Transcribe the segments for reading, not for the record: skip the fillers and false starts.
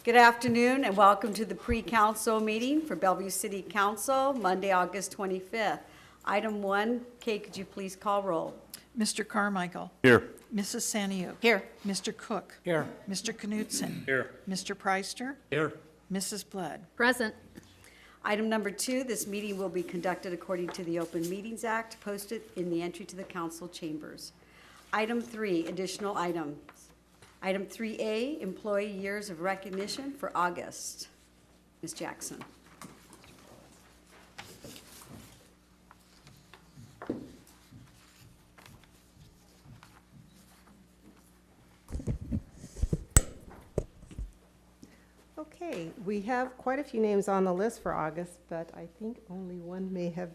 Good afternoon and welcome to the pre-council meeting for Bellevue City Council, Monday, August 25th. Item 1, Kay, could you please call roll? Mr. Carmichael. Here. Mrs. Saniuk. Here. Mr. Cook. Here. Mr. Knudsen. Here. Mr. Preister. Here. Mrs. Blood. Present. Item number 2, this meeting will be conducted according to the Open Meetings Act, posted in the entry to the council chambers. Item 3, additional items. Item 3A, employee years of recognition for August. Ms. Jackson. Okay, we have quite a few names on the list for August, but I think only one may have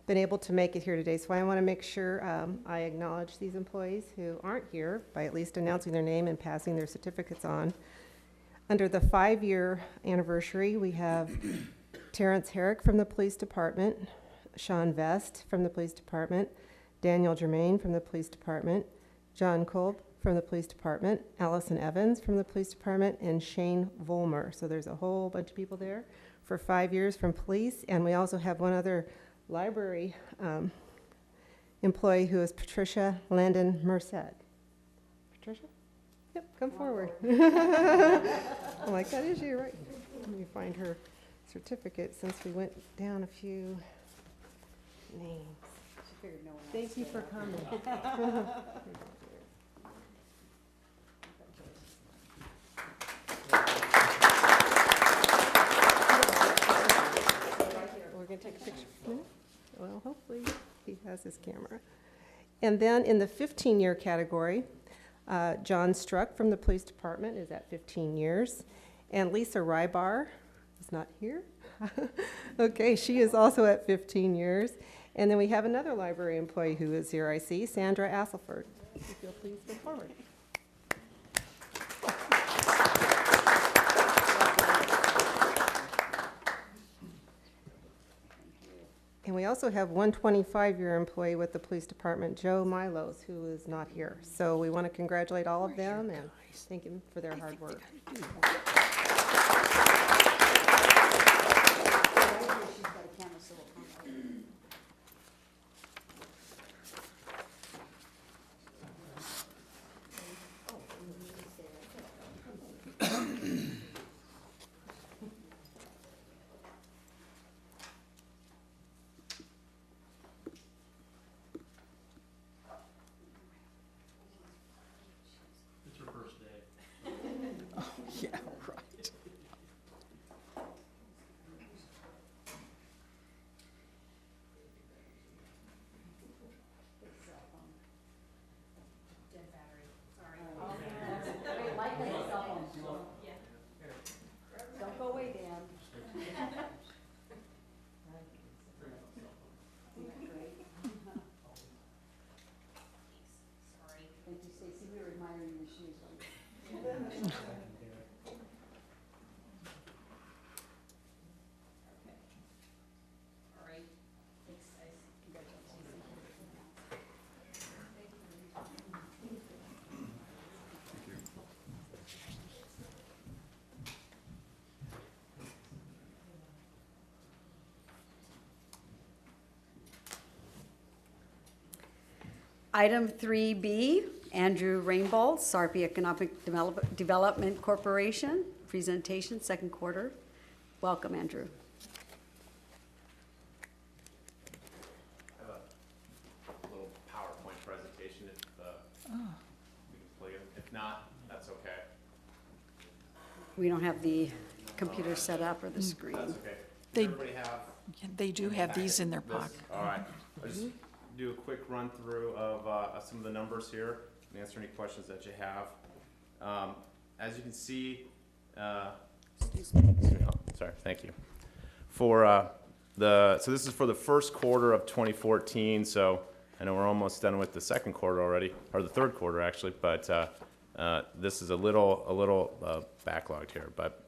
been able to make it here today. So I want to make sure I acknowledge these employees who aren't here by at least announcing their name and passing their certificates on. Under the 5-year anniversary, we have Terrence Herrick from the Police Department, Sean Vest from the Police Department, Daniel Germain from the Police Department, John Kolb from the Police Department, Allison Evans from the Police Department, and Shane Volmer. So there's a whole bunch of people there for 5 years from police. And we also have one other library employee who is Patricia Landon Merced. Patricia? Yep, come forward. I'm like, that is you, right? Let me find her certificate since we went down a few names. Thank you for coming. We're going to take a picture. Well, hopefully he has his camera. And then in the 15-year category, John Struck from the Police Department is at 15 years. And Lisa Rybar is not here. Okay, she is also at 15 years. And then we have another library employee who is here, I see, Sandra Asselford. If you'll please go forward. And we also have one 25-year employee with the police department, Joe Milos, who is not here. So we want to congratulate all of them and thank them for their hard work. Yeah, right. Don't go away, Dan. Thank you, Stacy. We were admiring your shoes. All right. Thanks, guys. Congratulations. Item 3B, Andrew Rainbolt, Sarpy Economic Development Corporation, presentation, second quarter. Welcome, Andrew. I have a little PowerPoint presentation if we can play it. If not, that's okay. We don't have the computer set up or the screen. That's okay. They- Does everybody have They do have these in their this? pocket. All right. I'll just do a quick run through of some of the numbers here and answer any questions that you have. As you can see, sorry, thank you. For so this is for the first quarter of 2014. So I know we're almost done with the second quarter already, or the third quarter actually, but this is a little backlogged here. But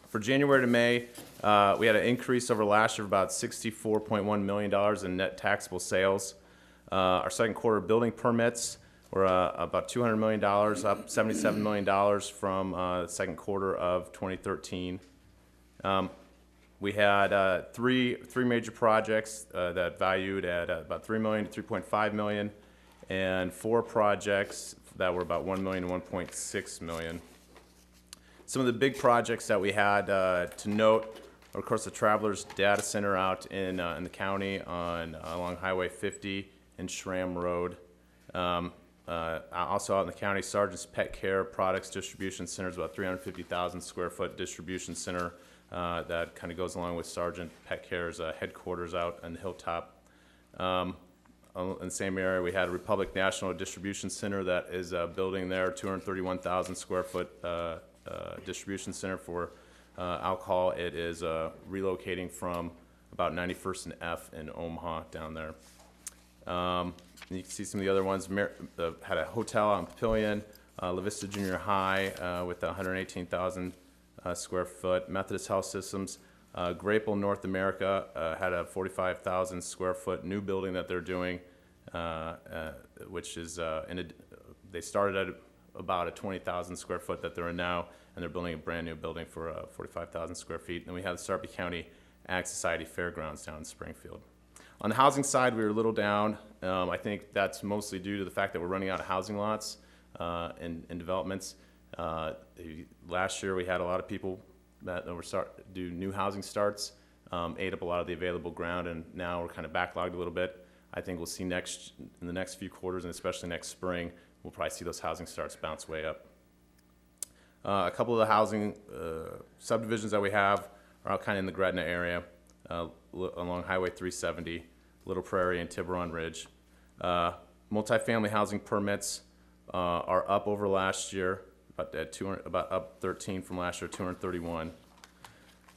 for January to May, we had an increase over last year of about $64.1 million in net taxable sales. Our second quarter building permits We're about $200 million, up $77 million from the second quarter of 2013. We had three major projects that valued at about $3 million to $3.5 million, and 4 projects that were about $1 million to $1.6 million. Some of the big projects that we had to note are, of course, the Travelers Data Center out in the county along Highway 50 and Schramm Road. Also out in the county, Sergeant's Pet Care Products Distribution Center is about 350,000 square foot distribution center that kind of goes along with Sergeant Pet Care's headquarters out on the hilltop. In the same area, we had Republic National Distribution Center that is building there, 231,000 square foot distribution center for alcohol. It is relocating from about 91st and F in Omaha down there. You can see some of the other ones. Had a hotel out in Papillion, La Vista Junior High with 118,000 square foot. Methodist Health Systems, Grapeville, North America, had a 45,000 square foot new building that they're doing, which is they started at about a 20,000 square foot that they're in now, and they're building a brand new building for 45,000 square feet. And we have the Sarpy County Ag Society Fairgrounds down in Springfield. On the housing side, we were a little down. I think that's mostly due to the fact that we're running out of housing lots in developments. Last year, we had a lot of people that were do new housing starts, ate up a lot of the available ground, and now we're kind of backlogged a little bit. I think we'll see in the next few quarters, and especially next spring, we'll probably see those housing starts bounce way up. A couple of the housing subdivisions that we have are out kind of in the Gretna area, along Highway 370, Little Prairie, and Tiburon Ridge. Multifamily housing permits are up over last year, about up 13 from last year, 231.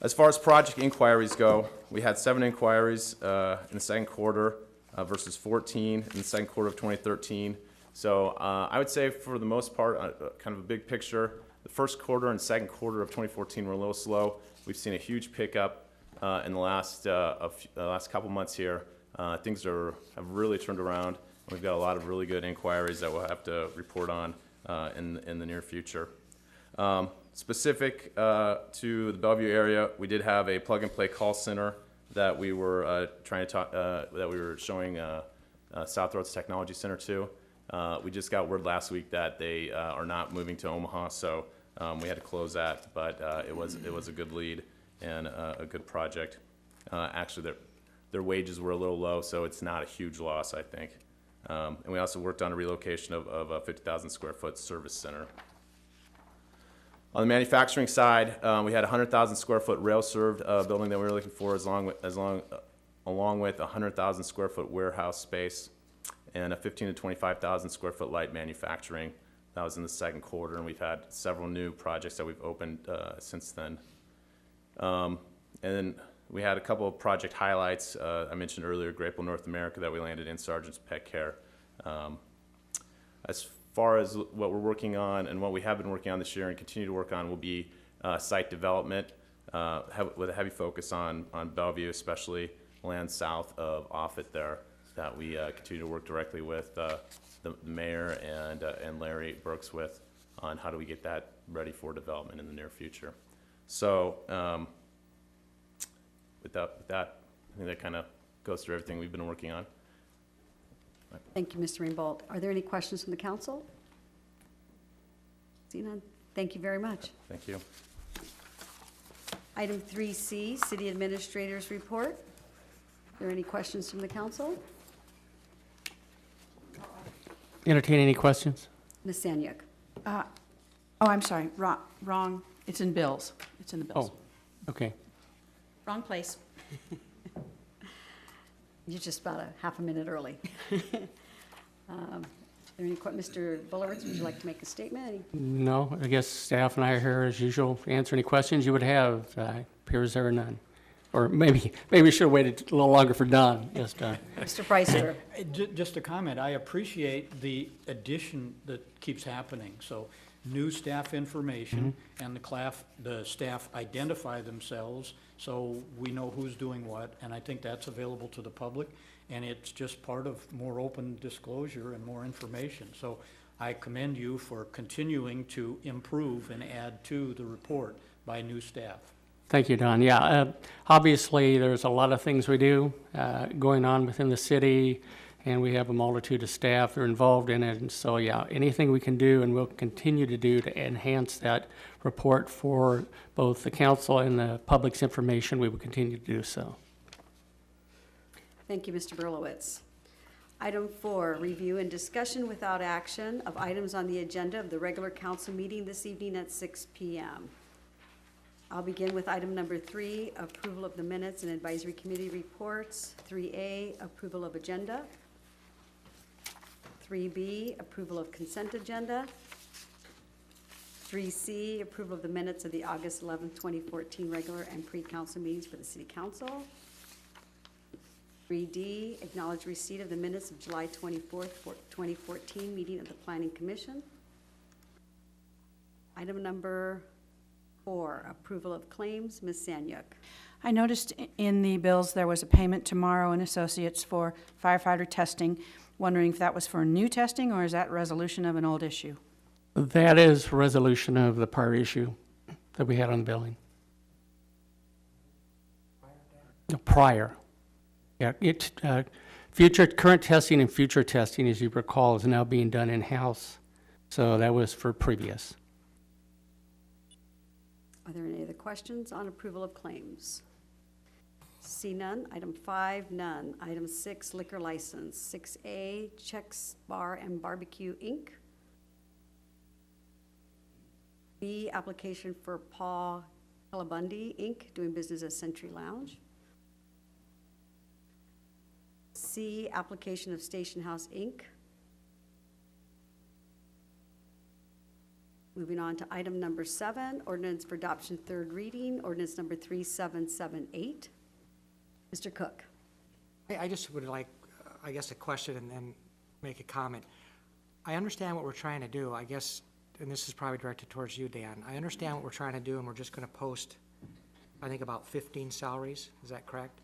As far as project inquiries go, we had 7 inquiries in the second quarter versus 14 in the second quarter of 2013. So I would say for the most part, kind of a big picture, the first quarter and second quarter of 2014 were a little slow. We've seen a huge pickup in the last couple months here. Things have really turned around. We've got a lot of really good inquiries that we'll have to report on in the near future. Specific to the Bellevue area, we did have a plug-and-play call center that we were showing South Roads Technology Center to. We just got word last week that they are not moving to Omaha, so we had to close that. But it was a good lead and a good project. Actually, their wages were a little low, so it's not a huge loss, I think. And we also worked on a relocation of a 50,000 square foot service center. On the manufacturing side, we had a 100,000 square foot rail-served building that we were looking for, along with a 100,000 square foot warehouse space and a 15 to 25,000 square foot light manufacturing. That was in the second quarter, and we've had several new projects that we've opened since then. And then we had a couple of project highlights. I mentioned earlier Grapeville, North America, that we landed in Sergeant's Pet Care. As far as what we're working on and what we have been working on this year and continue to work on will be site development with a heavy focus on Bellevue, especially land south of Offutt there, that we continue to work directly with the mayor and Larry Brooks with on how do we get that ready for development in the near future. So with that, I think that kind of goes through everything we've been working on. Thank you, Mr. Ringbolt. Are there any questions from the council? See none? Thank you very much. Thank you. Item 3C, City Administrator's Report. Are there any questions from the council? Entertain any questions? Ms. Sanyuk. Oh, I'm sorry, wrong. It's in bills. It's in the bills. Oh, okay. Wrong place. You're just about a half a minute early. Are there any Mr. Bullerwitz, would you like to make a statement? No, I guess staff and I are here as usual to answer any questions you would have. Appears there are none. Or maybe we should have waited a little longer for Don. Yes, Don. Mr. Preister. Just a comment. I appreciate the addition that keeps happening. So new staff information and the staff identify themselves so we know who's doing what, and I think that's available to the public. and it's just part of more open disclosure and more information. So I commend you for continuing to improve and add to the report by new staff. Thank you, Don. Yeah, obviously, there's a lot of things we do going on within the city, and we have a multitude of staff that are involved in it. And so, yeah, anything we can do and we'll continue to do to enhance that report for both the council and the public's information, we will continue to do so. Thank you, Mr. Berlowitz. Item 4, review and discussion without action of items on the agenda of the regular council meeting this evening at 6 p.m. I'll begin with item number 3, approval of the minutes and advisory committee reports. 3A, approval of agenda. 3B, approval of consent agenda. 3C, approval of the minutes of the August 11th, 2014 regular and pre-council meetings for the city council. 3D, acknowledge receipt of the minutes of July 24th, 2014 meeting of the Planning Commission. Item number 4, approval of claims. Ms. Sanyuk. I noticed in the bills there was a payment to Morrow and Associates for firefighter testing. Wondering if that was for new testing, or is that resolution of an old issue? That is resolution of the prior issue that we had on the billing. The prior. Yeah, current testing and future testing, as you recall, is now being done in-house. So that was for previous. Are there any other questions on approval of claims? See none. Item 5, none. Item 6, liquor license. 6A, Chex Bar and Barbecue, Inc. B, application for Paul Calabundi, Inc., doing business as Century Lounge. C, application of Station House, Inc. Moving on to item number 7, ordinance for adoption third reading, ordinance number 3778. Mr. Cook. I just would like, I guess, a question and then make a comment. I understand what we're trying to do, I guess, and this is probably directed towards you, Dan. I understand what we're trying to do, and we're just going to post, I think, about 15 salaries. Is that correct?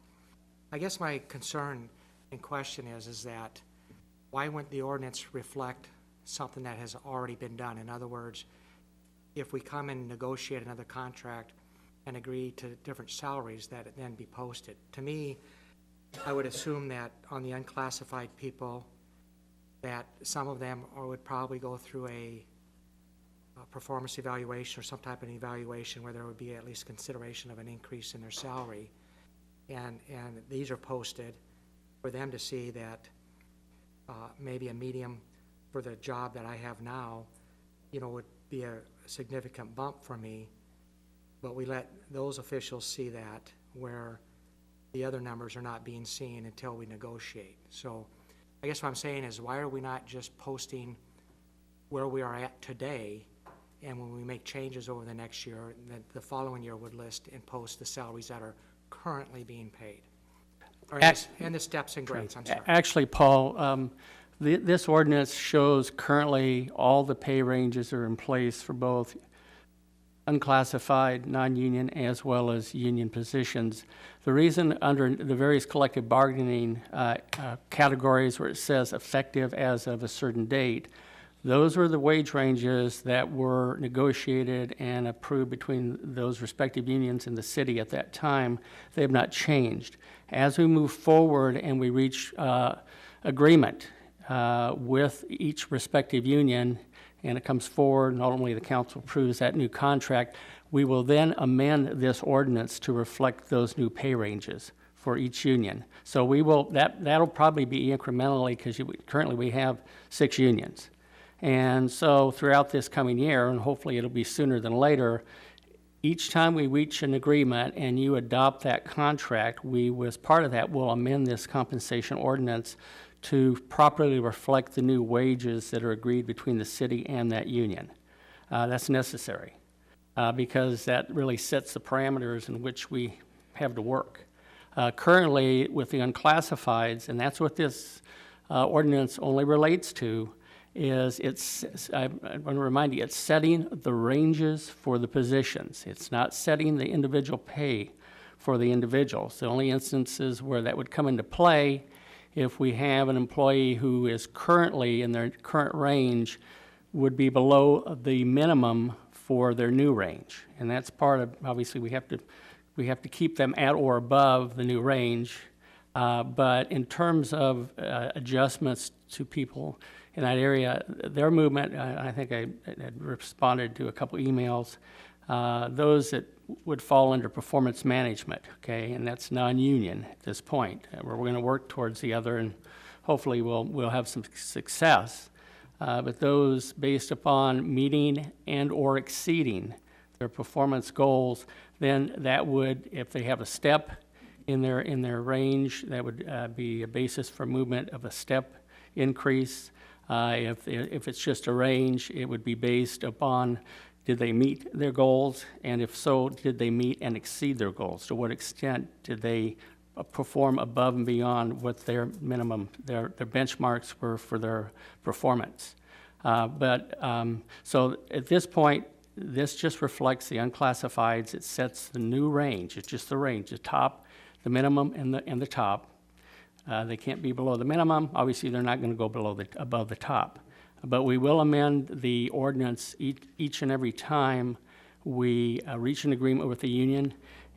I guess my concern and question is that why wouldn't the ordinance reflect something that has already been done? In other words, if we come and negotiate another contract and agree to different salaries, that it then be posted. To me, I would assume that on the unclassified people, that some of them would probably go through a performance evaluation or some type of evaluation where there would be at least consideration of an increase in their salary. And these are posted for them to see that maybe a medium for the job that I have now, would be a significant bump for me. But we let those officials see that, where the other numbers are not being seen until we negotiate. So I guess what I'm saying is, why are we not just posting where we are at today, and when we make changes over the next year, that the following year would list and post the salaries that are currently being paid? And the steps and grades, I'm sorry. Actually, Paul, this ordinance shows currently all the pay ranges are in place for both unclassified, non-union, as well as union positions. The reason under the various collective bargaining categories where it says effective as of a certain date, those were the wage ranges that were negotiated and approved between those respective unions and the city at that time. They have not changed. As we move forward and we reach agreement with each respective union, and it comes forward, not only the council approves that new contract, we will then amend this ordinance to reflect those new pay ranges for each union. So we will, that'll probably be incrementally, because currently we have 6 unions. And so throughout this coming year, and hopefully it'll be sooner than later, each time we reach an agreement and you adopt that contract, we, as part of that, will amend this compensation ordinance to properly reflect the new wages that are agreed between the city and that union. That's necessary because that really sets the parameters in which we have to work. Currently, with the unclassifieds, and that's what this ordinance only relates to, is I want to remind you, it's setting the ranges for the positions. It's not setting the individual pay for the individuals. The only instances where that would come into play if we have an employee who is currently in their current range would be below the minimum for their new range. And that's part of, obviously, we have to keep them at or above the new range. But in terms of adjustments to people in that area, their movement, I think I had responded to a couple emails, those that would fall under performance management, okay, and that's non-union at this point. We're going to work towards the other, and hopefully we'll have some success. But those based upon meeting and or exceeding their performance goals, then that would, if they have a step in their range, that would be a basis for movement of a step increase. If it's just a range, it would be based upon did they meet their goals, and if so, did they meet and exceed their goals? To what extent did they perform above and beyond what their minimum, their benchmarks were for their performance? So at this point, this just reflects the unclassifieds. It sets the new range. It's just the range, the top, the minimum, and the top. They can't be below the minimum. Obviously, they're not going to go above the top. But we will amend the ordinance each and every time we reach an agreement with the union.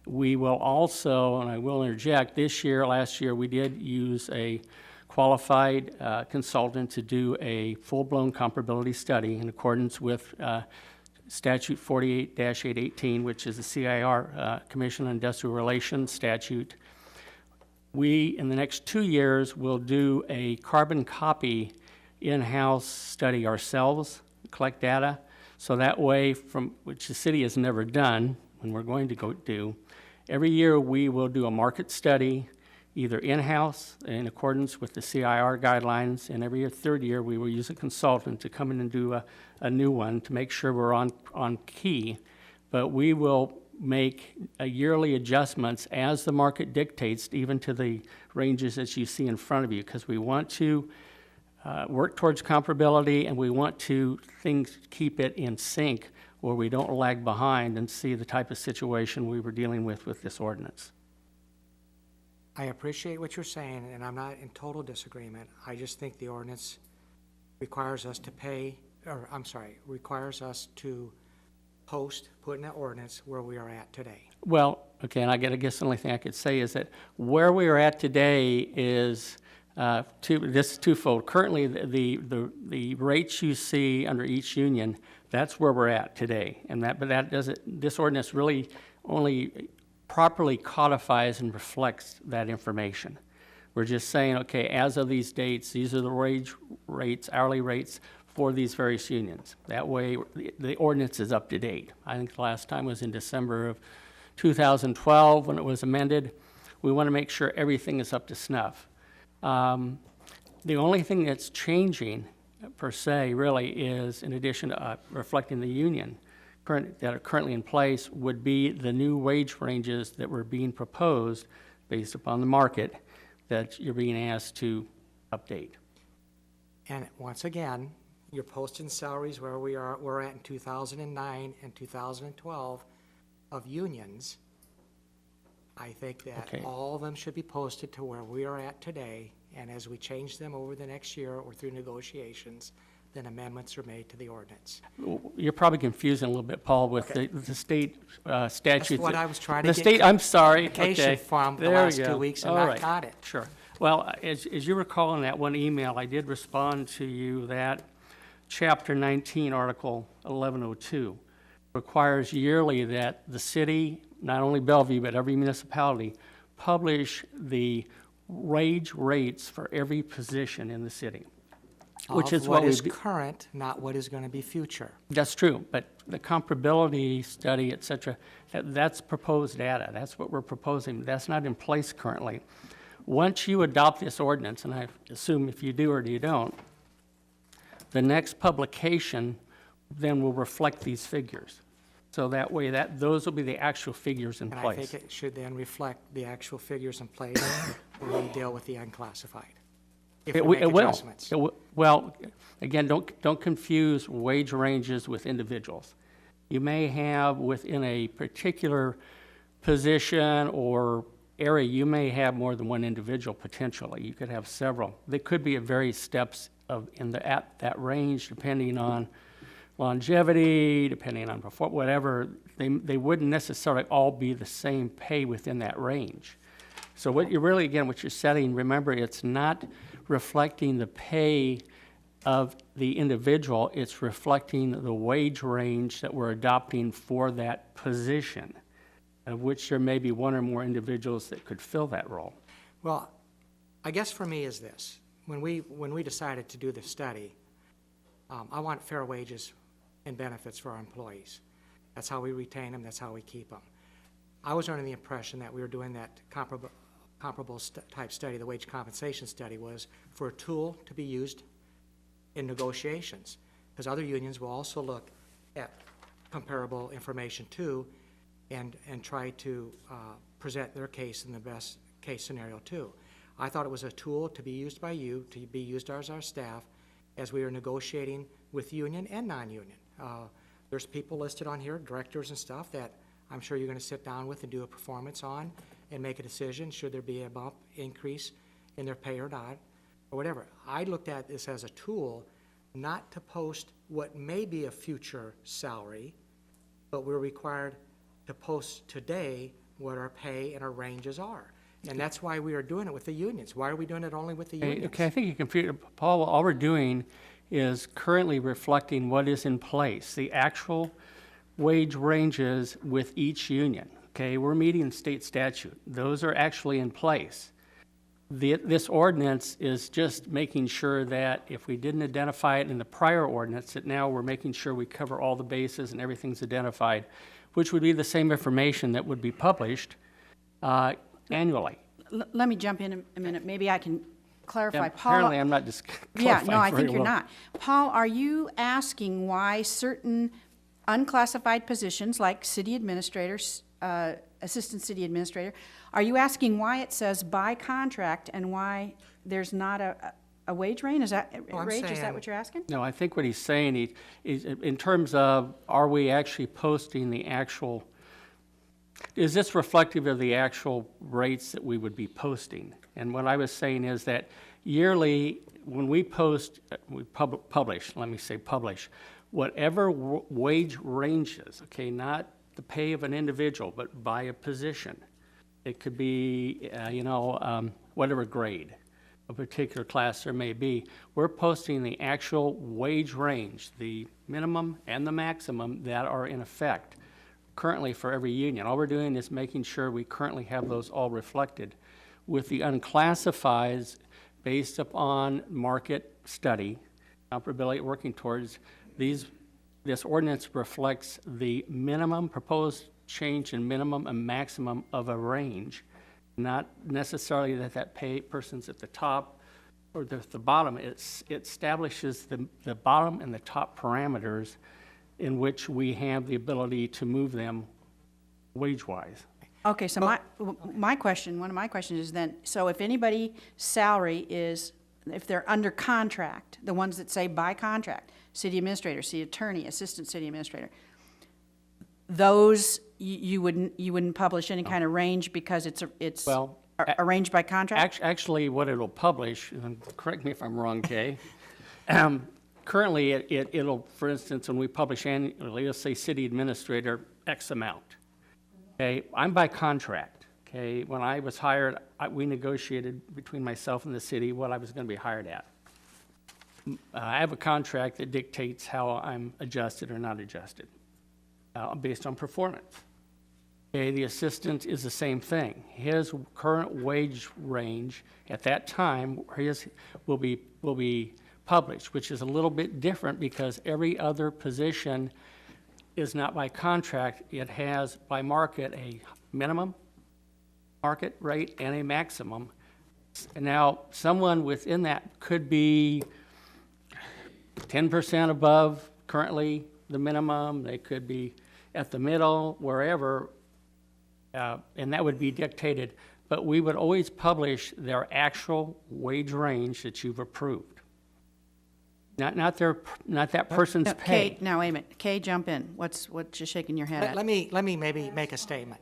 We will also, and I will interject, last year, we did use a qualified consultant to do a full-blown comparability study in accordance with Statute 48-818, which is the CIR, Commission on Industrial Relations statute. We, in the next 2 years, will do a carbon copy in-house study ourselves, collect data, so that way, which the city has never done, and we're going to go do, every year we will do a market study, either in-house in accordance with the CIR guidelines, and every third year we will use a consultant to come in and do a new one to make sure we're on key. But we will make yearly adjustments as the market dictates, even to the ranges that you see in front of you, because we want to work towards comparability, and we want to keep it in sync where we don't lag behind and see the type of situation we were dealing with this ordinance. I appreciate what you're saying, and I'm not in total disagreement. I just think the ordinance requires us to requires us to put in that ordinance where we are at today. Well, okay, and I guess the only thing I could say is that where we are at today is this is twofold. Currently, the rates you see under each union, that's where we're at today, but that doesn't. This ordinance really only properly codifies and reflects that information. We're just saying, okay, as of these dates, these are the wage rates, hourly rates for these various unions. That way, the ordinance is up to date. I think the last time was in December of 2012 when it was amended. We want to make sure everything is up to snuff. The only thing that's changing, per se, really is, in addition to reflecting the union that are currently in place, would be the new wage ranges that were being proposed based upon the market that you're being asked to update. And once again, you're posting salaries where we're at in 2009 and 2012 of unions. I think that all of them should be posted to where we are at today, and as we change them over the next year or through negotiations, then amendments are made to the ordinance. You're probably confusing a little bit, Paul, with the state statutes. That's what I was trying to get I'm sorry. clarification from the last 2 weeks, and I got it. Sure. Well, as you recall in that one email, I did respond to you that Chapter 19, Article 1102, requires yearly that the city, not only Bellevue, but every municipality, publish the wage rates for every position in the city. Which is what is current, not what is going to be future. That's true, but the comparability study, et cetera, that's proposed data. That's what we're proposing. That's not in place currently. Once you adopt this ordinance, and I assume if you do or you don't, the next publication then will reflect these figures. So that way, those will be the actual figures in And place. I think it should then reflect the actual figures in place when we deal with the unclassified. If we make adjustments. Well, again, don't confuse wage ranges with individuals. You may have within a particular position or area, you may have more than one individual potentially. You could have several. They could be at various steps at that range, depending on longevity, depending on whatever. They wouldn't necessarily all be the same pay within that range. So what you're really, again, what you're setting, remember, it's not reflecting the pay of the individual, it's reflecting the wage range that we're adopting for that position, of which there may be one or more individuals that could fill that role. Well, I guess for me is this. When we decided to do this study, I want fair wages and benefits for our employees. That's how we retain them, that's how we keep them. I was under the impression that we were doing that comparable type study, the wage compensation study, was for a tool to be used in negotiations, because other unions will also look at comparable information too, and try to present their case in the best case scenario too. I thought it was a tool to be used by you, to be used as our staff, as we are negotiating with union and non-union. There's people listed on here, directors and stuff, that I'm sure you're going to sit down with and do a performance on and make a decision, should there be a bump, increase in their pay or not, or whatever. I looked at this as a tool not to post what may be a future salary, but we're required to post today what our pay and our ranges are. And that's why we are doing it with the unions. Why are we doing it only with the unions? Okay, I think you confused, Paul, all we're doing is currently reflecting what is in place, the actual wage ranges with each union. Okay, we're meeting state statute. Those are actually in place. This ordinance is just making sure that if we didn't identify it in the prior ordinance, that now we're making sure we cover all the bases and everything's identified, which would be the same information that would be published annually. Let me jump in a minute. Maybe I can clarify. Yeah, Paul, apparently, I'm not just yeah, no, I clarifying think very you're well. not. Paul, are you asking why certain unclassified positions like city administrators, assistant city administrator, are you asking why it says by contract and why there's not a wage range? Is that I'm range? Is that saying- what you're asking? No, I think what he's saying is in terms of, are we actually posting the actual, is this reflective of the actual rates that we would be posting? And what I was saying is that yearly, when we post, we publish, whatever wage ranges, okay, not the pay of an individual, but by a position. It could be, whatever grade, a particular class there may be. We're posting the actual wage range, the minimum and the maximum that are in effect currently for every union. All we're doing is making sure we currently have those all reflected. With the unclassifieds, based upon market study, comparability working towards, this ordinance reflects the minimum proposed change in minimum and maximum of a range, not necessarily that person's at the top or the bottom. It establishes the bottom and the top parameters in which we have the ability to move them wage-wise. Okay, so one of my questions is then, so if anybody's salary is, if they're under contract, the ones that say by contract, city administrator, city attorney, assistant city administrator, those you wouldn't publish any kind of range because it's Well, arranged by contract? Actually, what it'll publish, and correct me if I'm wrong, Kay, currently it'll, for instance, when we publish annually, let's say city administrator X amount. Okay, I'm by contract. Okay, when I was hired, we negotiated between myself and the city what I was going to be hired at. I have a contract that dictates how I'm adjusted or not adjusted based on performance. Okay, the assistant is the same thing. His current wage range at that time will be published, which is a little bit different because every other position is not by contract. It has by market a minimum market rate and a maximum. And now someone within that could be 10% above currently the minimum. They could be at the middle, wherever, and that would be dictated. But we would always publish their actual wage range that you've approved. Not that person's No, pay. Kay, now, wait a minute. Kay, jump in. What's you shaking your head at? Let me maybe make a statement.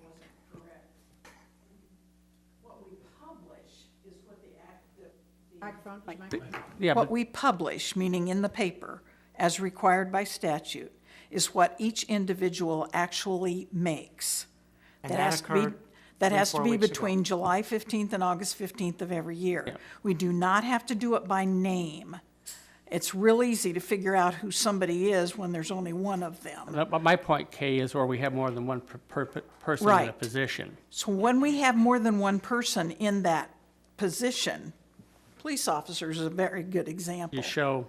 Yeah, What but we publish, meaning in the paper, as required by statute, is what each individual actually makes. And That that has to be, occurred that 3 or has to 4 be weeks ago. between July 15th and August 15th of every year. Yeah. We do not have to do it by name. It's real easy to figure out who somebody is when there's only one of them. but my point, Kay, is where we have more than one person in a Right. position. So when we have more than one person in that position, police officers is a very good example. You show,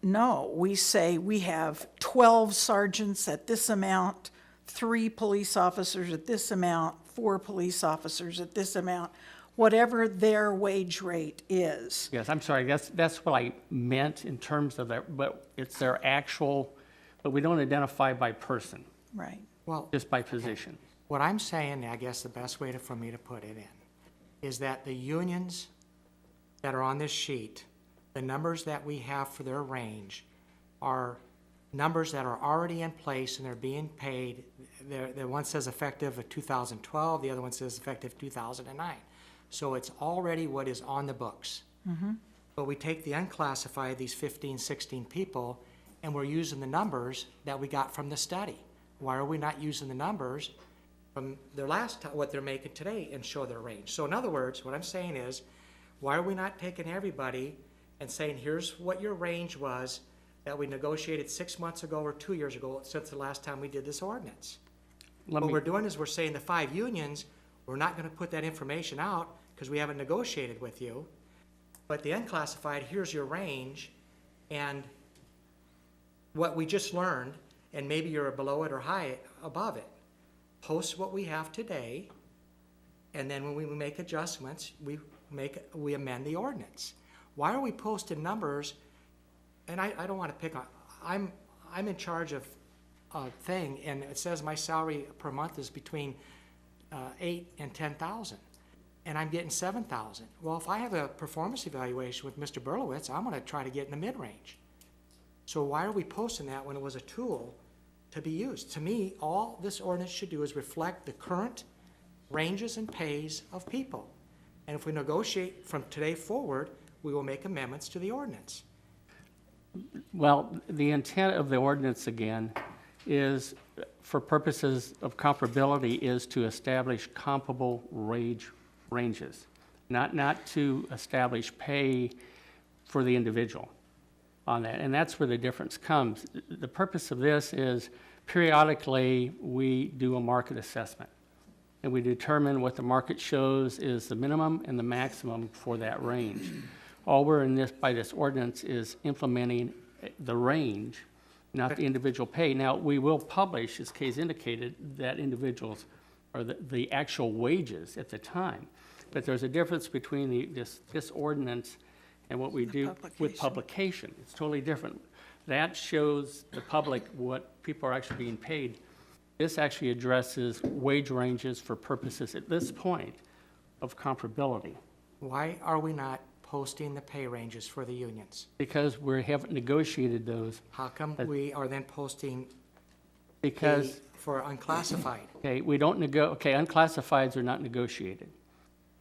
No, we say we have 12 sergeants at this amount, 3 police officers at this amount, 4 police officers at this amount, whatever their wage rate is. yes, I'm sorry, that's what I meant in terms of that, but it's their actual, but we don't identify by person, Right. Well, just by position. what I'm saying, I guess the best way for me to put it in, is that the unions that are on this sheet, the numbers that we have for their range are numbers that are already in place and they're being paid. The one says effective of 2012, the other one says effective 2009. So it's already what is on the books. But we take the unclassified, these 15, 16 people, and we're using the numbers that we got from the study. Why are we not using the numbers from their last, what they're making today and show their range? So in other words, what I'm saying is, why are we not taking everybody and saying, here's what your range was that we negotiated 6 months ago or 2 years ago since the last time we did this ordinance? Let What me- we're doing is we're saying the 5 unions, we're not gonna put that information out because we haven't negotiated with you. But the unclassified, here's your range, and what we just learned, and maybe you're below it or high, above it. Post what we have today, and then when we make adjustments, we amend the ordinance. Why are we posting numbers, and I don't wanna pick on, I'm in charge of a thing, and it says my salary per month is between 8 and 10,000, and I'm getting 7,000. Well, if I have a performance evaluation with Mr. Berlowitz, I'm gonna try to get in the mid-range. So why are we posting that when it was a tool to be used? To me, all this ordinance should do is reflect the current ranges and pays of people. And if we negotiate from today forward, we will make amendments to the ordinance. Well, the intent of the ordinance, again, is, for purposes of comparability, is to establish comparable ranges, not to establish pay for the individual on that. And that's where the difference comes. The purpose of this is periodically we do a market assessment, and we determine what the market shows is the minimum and the maximum for that range. All we're in this, by this ordinance, is implementing the range, not the individual pay. Now, we will publish, as Kay's indicated, that individuals, or the actual wages at the time. But there's a difference between this ordinance and what we do with publication. It's totally different. That shows the public what people are actually being paid. This actually addresses wage ranges for purposes, at this point, of comparability. Why are we not posting the pay ranges for the unions? Because we haven't negotiated those, How come we are then posting because, for unclassified? okay, we don't unclassifieds are not negotiated.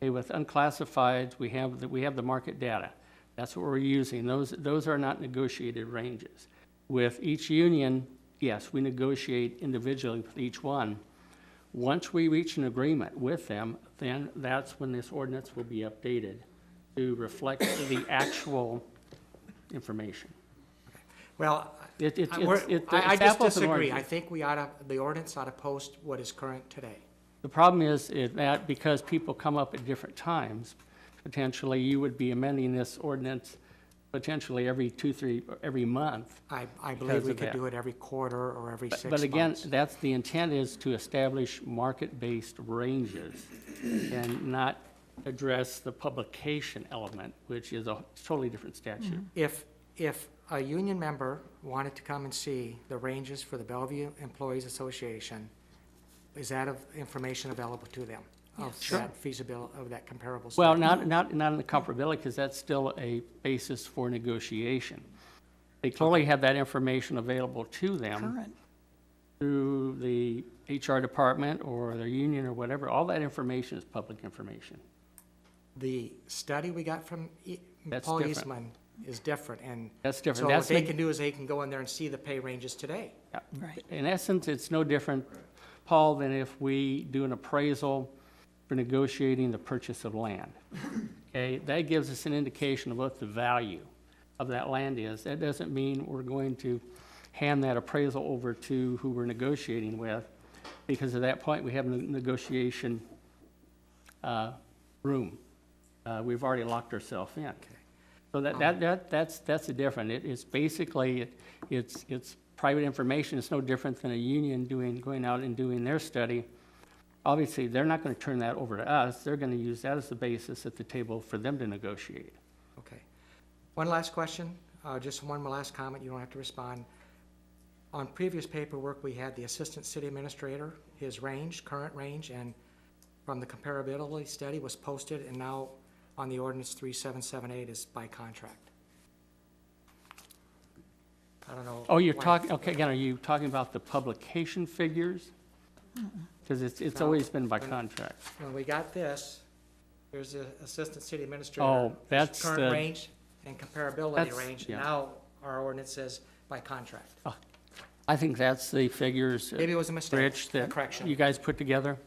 Okay, with unclassifieds, we have the market data. That's what we're using. Those are not negotiated ranges. With each union, yes, we negotiate individually with each one. Once we reach an agreement with them, then that's when this ordinance will be updated to reflect the actual information. Well, It's I just apples and disagree. oranges. I think the ordinance ought to post what is current today. The problem is that because people come up at different times, potentially you would be amending this ordinance potentially every month. I Because believe we of could that. do it every quarter or every 6 months. But again, that's the intent, is to establish market-based ranges and not address the publication element, which is a totally different statute. If a union member wanted to come and see the ranges for the Bellevue Employees Association, is that information available to them? Of that feasibility, of that comparable study? Well, not in the comparability, because that's still a basis for negotiation. They clearly have that information available to them Current. through the HR department or their union or whatever. All that information is public information. The study we got from That's Paul different. Eastman is different, and That's different. so what That's they the- can do is they can go in there and see the pay ranges today. Right. In essence, it's no different, Paul, than if we do an appraisal for negotiating the purchase of land. Okay, that gives us an indication of what the value of that land is. That doesn't mean we're going to hand that appraisal over to who we're negotiating with, because at that point, we have a negotiation room. We've already locked ourselves in. So that's the difference. It's basically, it's private information. It's no different than a union going out and doing their study. Obviously, they're not going to turn that over to us. They're going to use that as the basis at the table for them to negotiate. Okay. One last question, just one last comment, you don't have to respond. On previous paperwork, we had the assistant city administrator, his range, current range, and from the comparability study was posted, and now on the ordinance 3778 is by contract. I don't know. Oh, you're why- talking, okay, again, are you talking about the publication figures? Because it's No. always been by contract. When we got this, there's the assistant city administrator. Oh, his that's current the- range and comparability That's- range. yeah. Now, our ordinance says by contract. I think that's the figures, Maybe it was a mistake, Rich, a that correction. you guys put together.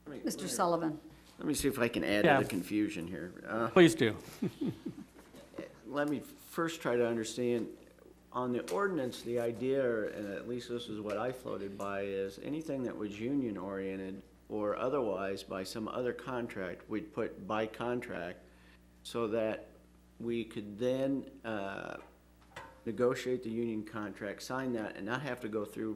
Mr. Sullivan. Let me see if I can add Yeah. to the confusion here. Please do. Let me first try to understand, on the ordinance, the idea, and at least this is what I floated by, is anything that was union-oriented or otherwise by some other contract, we'd put by contract, so that we could then negotiate the union contract, sign that, and not have to go through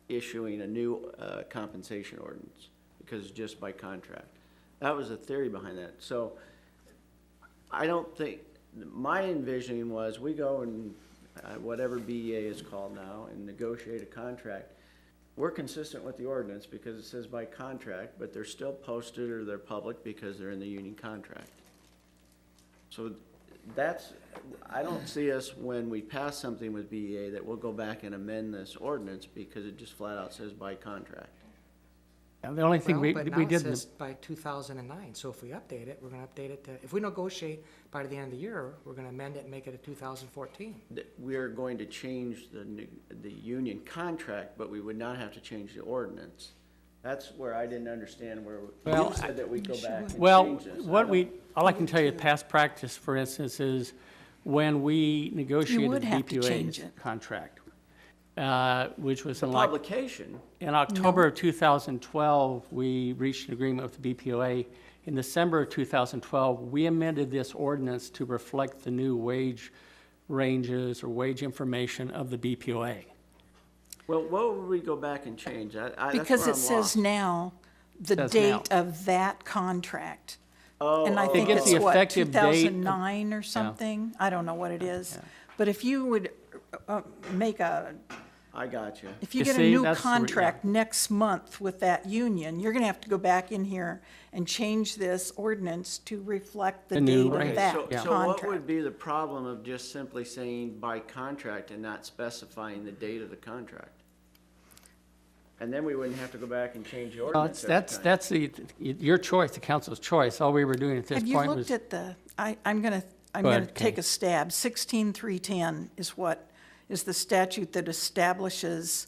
issuing a new compensation ordinance, because it's just by contract. That was the theory behind that. So I don't think, my envisioning was we go and, whatever BEA is called now, and negotiate a contract. We're consistent with the ordinance because it says by contract, but they're still posted or they're public because they're in the union contract. So that's, I don't see us, when we pass something with BEA, that we'll go back and amend this ordinance because it just flat out says by contract. And the only thing Well, but now we it did, says by 2009, so if we update it, we're gonna update it to, if we negotiate by the end of the year, we're gonna amend it and make it a 2014. We're going to change the union contract, but we would not have to change the ordinance. That's where I didn't understand where, Well, you said that we go back and well, change this. all I can tell you, past practice, for instance, is when we negotiated would have to BPUA's change it. contract, which was The in like, publication, in October of 2012, we reached an agreement with the BPOA. In December of 2012, we amended this ordinance to reflect the new wage ranges or wage information of the BPOA. well, what would we go back and change? That's Because where it I'm says lost. now, the Says date now. of that contract. Oh, And I oh, think gives it's the what, effective date of- 2009 or something? I don't know what it is. But if you would make a, I got you. if you You get a see, new that's the re- yeah. contract next month with that union, you're gonna have to go back in here and change this ordinance to reflect the The new date rate. of that So, Yeah. so what would contract. be the problem of just simply saying by contract and not specifying the date of the contract? And then we wouldn't have to go back and change the Well, ordinance every time. that's your choice, the council's choice. All we were doing at this Have you point looked was, at the, I'm Go gonna ahead, take Kay. a stab. 16310 is the statute that establishes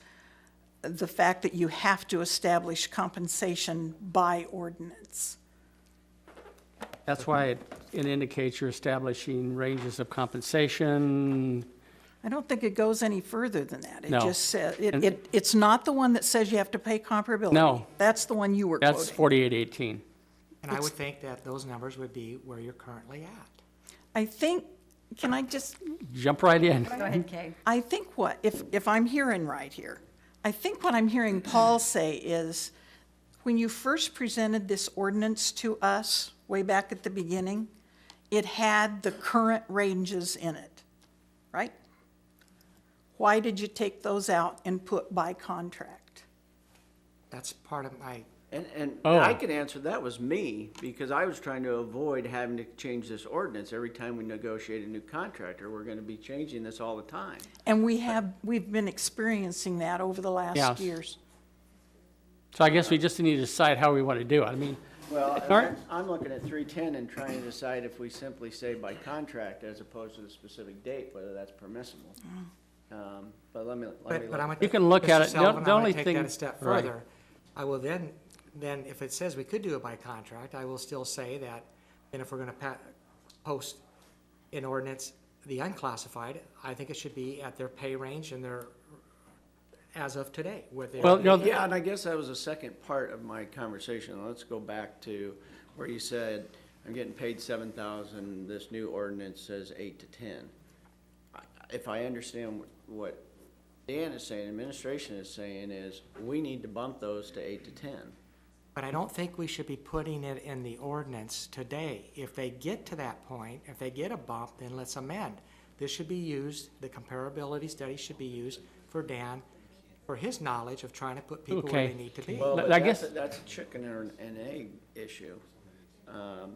the fact that you have to establish compensation by ordinance. that's why it indicates you're establishing ranges of compensation. I don't think it goes any further than that. It No. just says, And- it's not the one that says you have to pay comparability. No. That's the one you were That's quoting. 4818. And I would think that those numbers would be where you're currently at. I think, can I just, Jump right in. Go ahead, Kay. I think what, if I'm hearing right here, I think what I'm hearing Paul say is, when you first presented this ordinance to us, way back at the beginning, it had the current ranges in it, right? Why did you take those out and put by contract? That's part of my, And Oh. I can answer, that was me, because I was trying to avoid having to change this ordinance every time we negotiate a new contract, or we're gonna be changing this all the time. And we've been experiencing that over the last Yes. years. So I guess we just need to decide how we want to do it. I mean, Well, Aren't- I'm looking at 310 and trying to decide if we simply say by contract as opposed to the specific date, whether that's permissible. But let me But I'm look. gonna. You can look at Mr. it. Sullivan, The I'm only gonna thing- take that a step right. further. I will then, if it says we could do it by contract, I will still say that, and if we're gonna post in ordinance the unclassified, I think it should be at their pay range and their, as of today, with their. Well, no, Yeah, and I guess that was the second part of my conversation. Let's go back to where you said, I'm getting paid 7,000, this new ordinance says 8 to 10. If I understand what Dan is saying, administration is saying, is we need to bump those to 8 to 10. But I don't think we should be putting it in the ordinance today. If they get to that point, if they get a bump, then let's amend. This should be used, the comparability study should be used for Dan, for his knowledge of trying to put people where Okay. they need to be. Well, I but guess- that's a chicken or an egg issue. Well,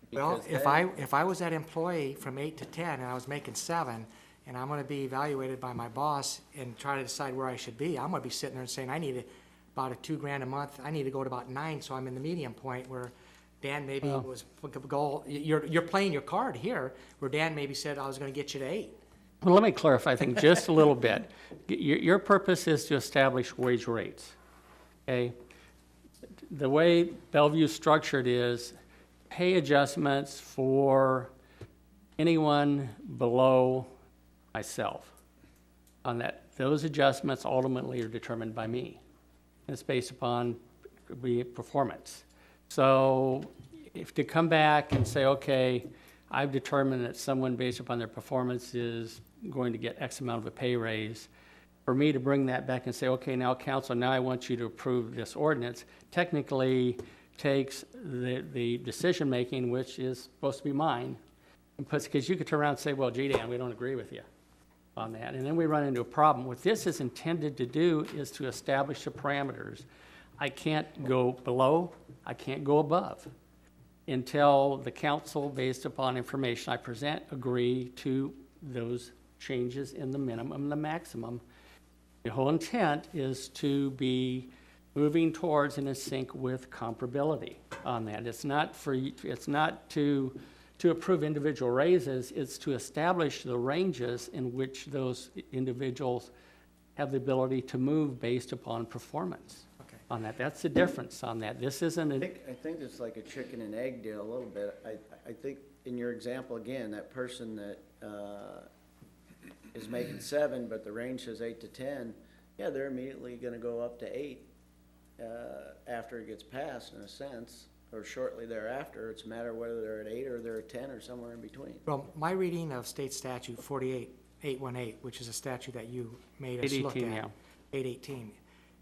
because if then- if I was that employee from 8 to 10 and I was making 7, and I'm gonna be evaluated by my boss and try to decide where I should be, I'm gonna be sitting there and saying, I need about a $2,000 a month, I need to go to about 9, so I'm in the medium point where Dan maybe Well- was, goal, you're playing your card here, where Dan maybe said, I was gonna get you to 8. Well, let me clarify, I think, just a little bit. Your purpose is to establish wage rates, okay? The way Bellevue's structured is pay adjustments for anyone below myself. On that, those adjustments ultimately are determined by me. It's based upon performance. So if to come back and say, okay, I've determined that someone based upon their performance is going to get X amount of a pay raise, for me to bring that back and say, okay, now council, now I want you to approve this ordinance, technically takes the decision-making, which is supposed to be mine, and puts, because you could turn around and say, well, gee, Dan, we don't agree with you on that, and then we run into a problem. What this is intended to do is to establish the parameters. I can't go below, I can't go above, until the council, based upon information I present, agree to those changes in the minimum and the maximum. The whole intent is to be moving towards and in sync with comparability on that. It's not to approve individual raises, it's to establish the ranges in which those individuals have the ability to move based upon performance Okay. on that. That's the difference on that. This isn't, I think it's like a chicken and egg deal a little bit. I think in your example, again, that person that is making 7, but the range says 8 to 10, yeah, they're immediately gonna go up to 8 after it gets passed, in a sense, or shortly thereafter. It's a matter of whether they're at 8 or they're at 10 or somewhere in between. Well, my reading of state statute 48818, which is a statute that you made us look 818, at. yeah. 818,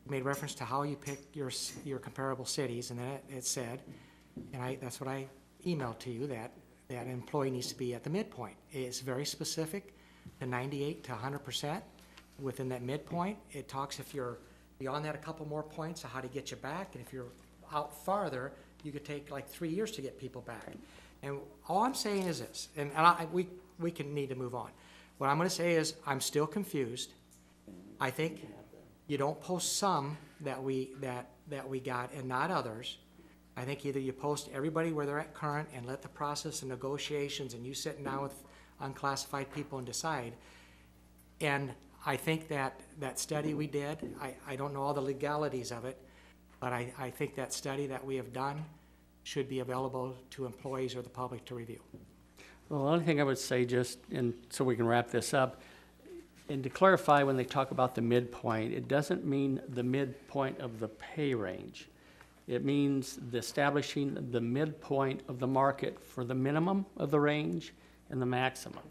made reference to how you pick your comparable cities, and then it said, and that's what I emailed to you, that an employee needs to be at the midpoint. It's very specific, the 98 to 100%. Within that midpoint, it talks if you're beyond that a couple more points of how to get you back, and if you're out farther, you could take like 3 years to get people back. And all I'm saying is this, and we can need to move on. What I'm gonna say is, I'm still confused. I think you don't post some that we got and not others. I think either you post everybody where they're at current and let the process of negotiations and you sitting down with unclassified people and decide. And I think that study we did, I don't know all the legalities of it, but I think that study that we have done should be available to employees or the public to review. well, the only thing I would say just, and so we can wrap this up, and to clarify, when they talk about the midpoint, it doesn't mean the midpoint of the pay range. It means the establishing the midpoint of the market for the minimum of the range and the maximum.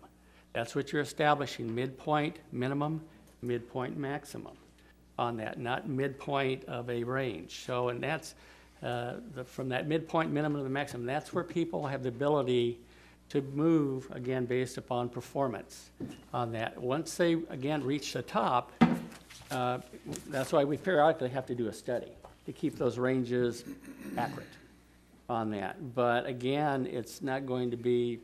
That's what you're establishing, midpoint, minimum, midpoint, maximum on that, not midpoint of a range. So, and that's, from that midpoint, minimum to the maximum, that's where people have the ability to move, again, based upon performance on that. Once they, again, reach the top, that's why we periodically have to do a study to keep those ranges accurate on that. But again, it's not going to be,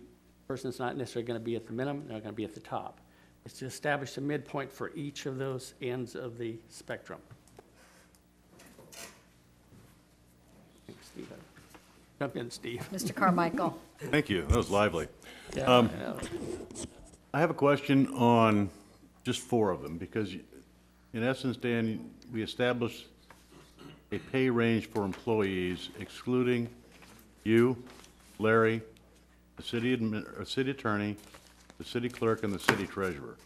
person's not necessarily going to be at the minimum, they're going to be at the top. It's to establish a midpoint for each of those ends of the spectrum. Jump in, Steve. Mr. Carmichael. Thank you, that was lively. Yeah. I have a question on just 4 of them, because in essence, Dan, we established a pay range for employees excluding you, Larry, the city attorney, the city clerk, and the city treasurer.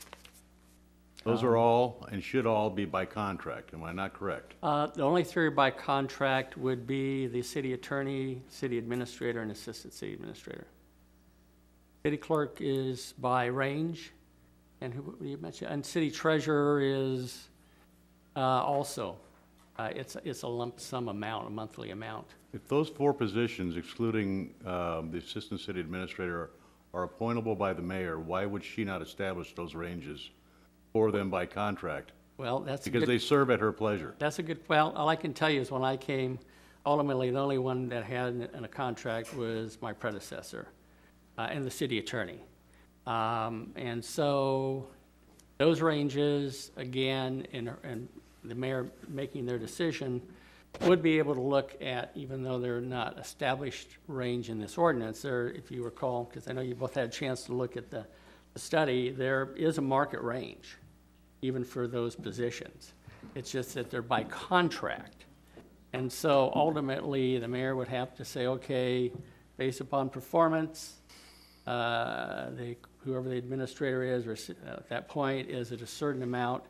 Those are all, and should all be by contract, am I not correct? The only 3 by contract would be the city attorney, city administrator, and assistant city administrator. City clerk is by range, and who you mentioned, and city treasurer is also. It's a lump sum amount, a monthly amount. If those 4 positions, excluding the assistant city administrator, are appointable by the mayor, why would she not establish those ranges for them by contract? Well, that's a Because good, they serve at her pleasure. that's a good, well, all I can tell you is when I came, ultimately, the only one that had a contract was my predecessor and the city attorney. And so those ranges, again, and the mayor making their decision, would be able to look at, even though they're not established range in this ordinance, there, if you recall, because I know you both had a chance to look at the study, there is a market range, even for those positions. It's just that they're by contract. And so ultimately, the mayor would have to say, okay, based upon performance, whoever the administrator is, or at that point, is at a certain amount,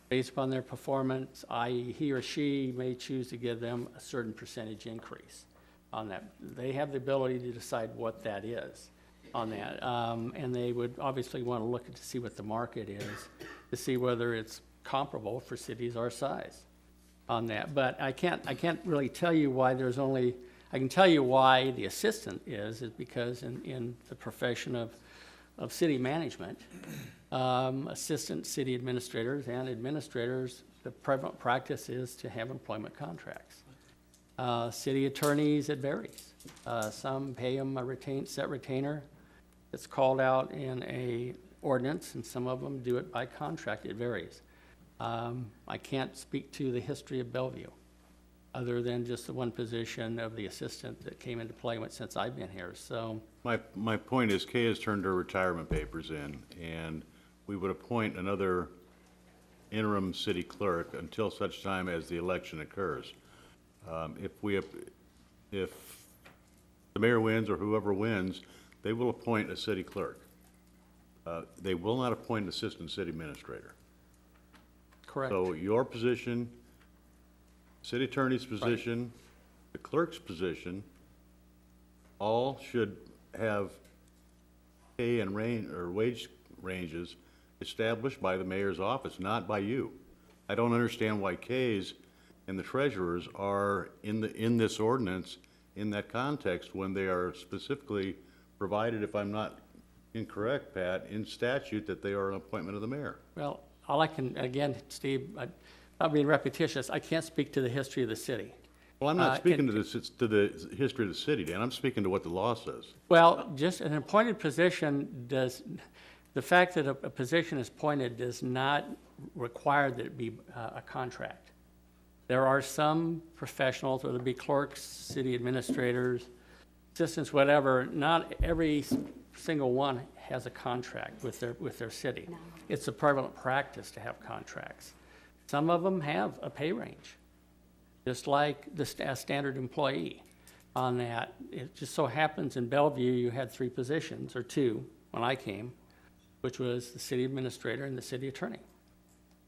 based upon their performance, i.e. he or she may choose to give them a certain percentage increase on that. They have the ability to decide what that is on that. And they would obviously want to look to see what the market is, to see whether it's comparable for cities our size on that. But I can't really tell you why there's only, I can tell you why the assistant is because in the profession of city management, assistant city administrators and administrators, the prevalent practice is to have employment contracts. City attorneys, it varies. Some pay them a set retainer that's called out in a ordinance, and some of them do it by contract. It varies. I can't speak to the history of Bellevue, other than just the one position of the assistant that came into play since I've been here. So My point is, Kay has turned her retirement papers in, and we would appoint another interim city clerk until such time as the election occurs. If the mayor wins or whoever wins, they will appoint a city clerk. They will not appoint an assistant city administrator. correct. So your position, city attorney's position, the clerk's position, all should have pay and range, or wage ranges established by the mayor's office, not by you. I don't understand why K's and the treasurers are in this ordinance in that context when they are specifically provided, if I'm not incorrect, Pat, in statute that they are an appointment of the mayor. Well, all I can, again, Steve, not being repetitious, I can't speak to the history of the city. Well, I'm not speaking to the history of the city, Dan. I'm speaking to what the law says. Well, just an appointed position the fact that a position is appointed does not require that it be a contract. There are some professionals, whether it be clerks, city administrators, assistants, whatever, not every single one has a contract with their city. It's a prevalent practice to have contracts. Some of them have a pay range, just like the standard employee on that. It just so happens in Bellevue, you had 3 positions, or 2, when I came, which was the city administrator and the city attorney.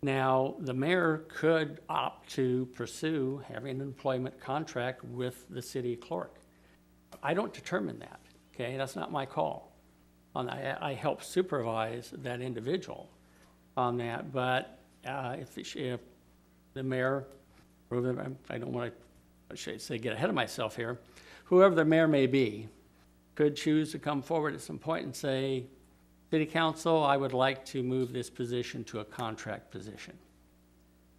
Now, the mayor could opt to pursue having an employment contract with the city clerk. I don't determine that, okay? That's not my call. I help supervise that individual on that, but if the mayor, I don't want to say get ahead of myself here, whoever the mayor may be could choose to come forward at some point and say, City Council, I would like to move this position to a contract position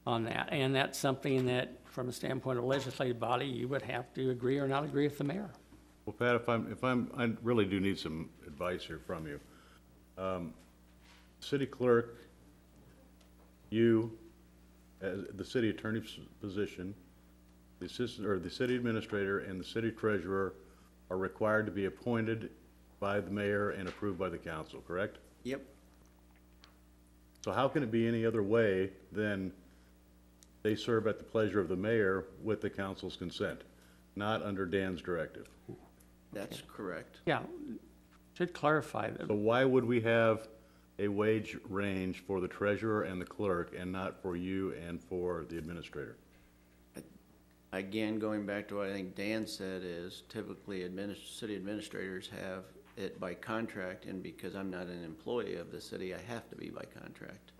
on that. And that's something that, from a standpoint of legislative body, you would have to agree or not agree with the mayor. Well, Pat, I really do need some advice here from you. City clerk, you, as the city attorney's position, the assistant, or the city administrator and the city treasurer are required to be appointed by the mayor and approved by the council, correct? Yep. So how can it be any other way than they serve at the pleasure of the mayor with the council's consent, not under Dan's directive? That's correct. Yeah, should clarify So that. why would we have a wage range for the treasurer and the clerk and not for you and for the administrator? Again, going back to what I think Dan said is typically city administrators have it by contract, and because I'm not an employee of the city, I have to be by contract.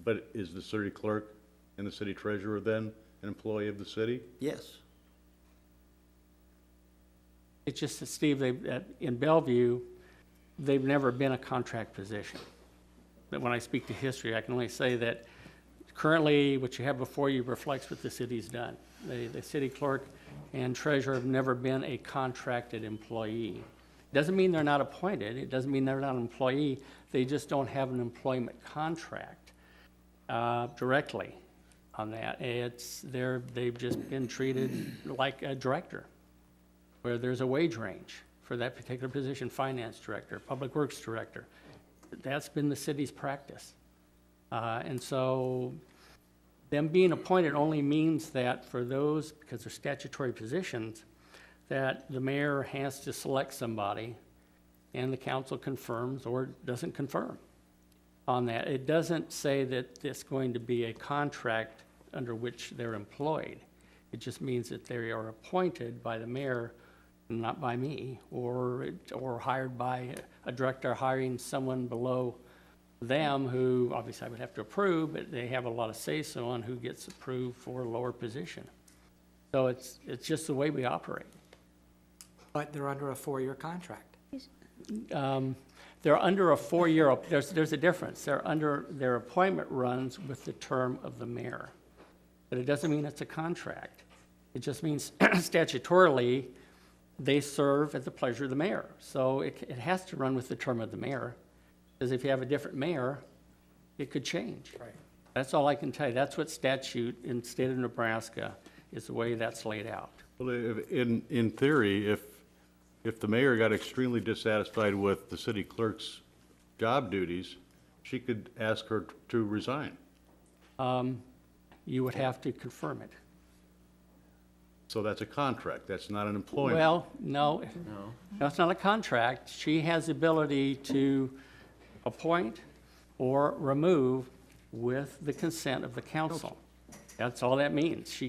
But is the city clerk and the city treasurer then an employee of the city? Yes. It's just that, Steve, in Bellevue, they've never been a contract position. But when I speak to history, I can only say that currently what you have before you reflects what the city's done. The city clerk and treasurer have never been a contracted employee. Doesn't mean they're not appointed, it doesn't mean they're not an employee, they just don't have an employment contract directly on that. They've just been treated like a director, where there's a wage range for that particular position, finance director, public works director. That's been the city's practice. And so them being appointed only means that for those, because they're statutory positions, that the mayor has to select somebody and the council confirms or doesn't confirm on that. It doesn't say that it's going to be a contract under which they're employed. It just means that they are appointed by the mayor, not by me, or hired by a director hiring someone below them who obviously I would have to approve, but they have a lot of say-so on who gets approved for a lower position. So it's just the way we operate. But they're under a 4-year contract. They're under a 4-year, there's a difference. Their appointment runs with the term of the mayor. But it doesn't mean it's a contract. It just means statutorily, they serve at the pleasure of the mayor. So it has to run with the term of the mayor. Because if you have a different mayor, it could change. Right. That's all I can tell you. That's what statute in the state of Nebraska is the way that's laid out. Well, in theory, if the mayor got extremely dissatisfied with the city clerk's job duties, she could ask her to resign. You would have to confirm it. So that's a contract, that's not an employment. Well, no, it's not a contract. She has the ability to appoint or remove with the consent of the council. That's all that means.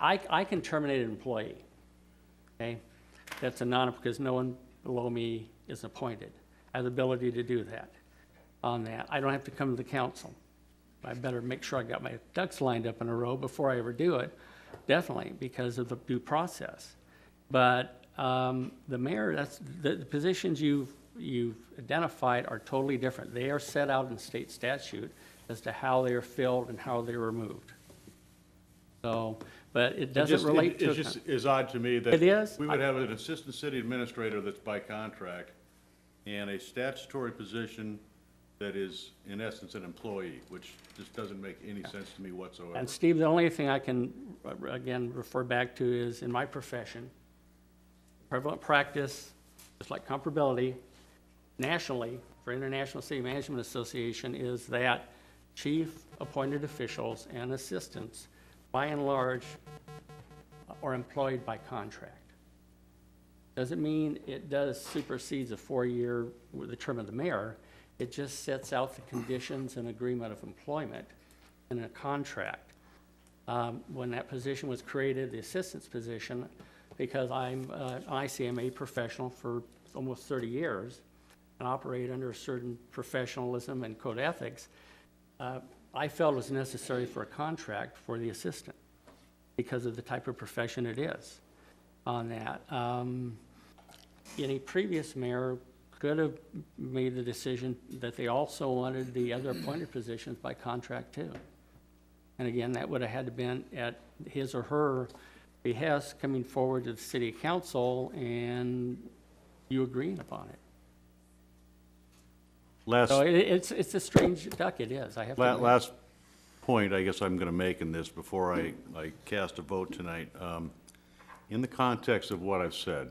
I can terminate an employee, okay? That's because no one below me is appointed. I have the ability to do that on that. I don't have to come to the council. I better make sure I got my ducks lined up in a row before I ever do it, definitely, because of the due process. But the mayor, the positions you've identified are totally different. They are set out in state statute as to how they are filled and how they are removed. So, but it doesn't relate to. It just is odd to me that. It is? We would have an assistant city administrator that's by contract and a statutory position that is in essence an employee, which just doesn't make any sense to me whatsoever. And Steve, the only thing I can, again, refer back to is in my profession, prevalent practice, just like comparability, nationally, for International City Management Association, is that chief appointed officials and assistants, by and large, are employed by contract. Doesn't mean it does supersedes a 4-year with the term of the mayor. It just sets out the conditions and agreement of employment in a contract. When that position was created, the assistant's position, because I'm an ICMA professional for almost 30 years and operate under a certain professionalism and code ethics, I felt it was necessary for a contract for the assistant because of the type of profession it is on that. Any previous mayor could have made the decision that they also wanted the other appointed positions by contract too. And again, that would have had to been at his or her behest coming forward to the city council and you agreeing upon it. So it's a strange duck, it is, I have to admit. Last point I guess I'm gonna make in this before I cast a vote tonight. in the context of what I've said,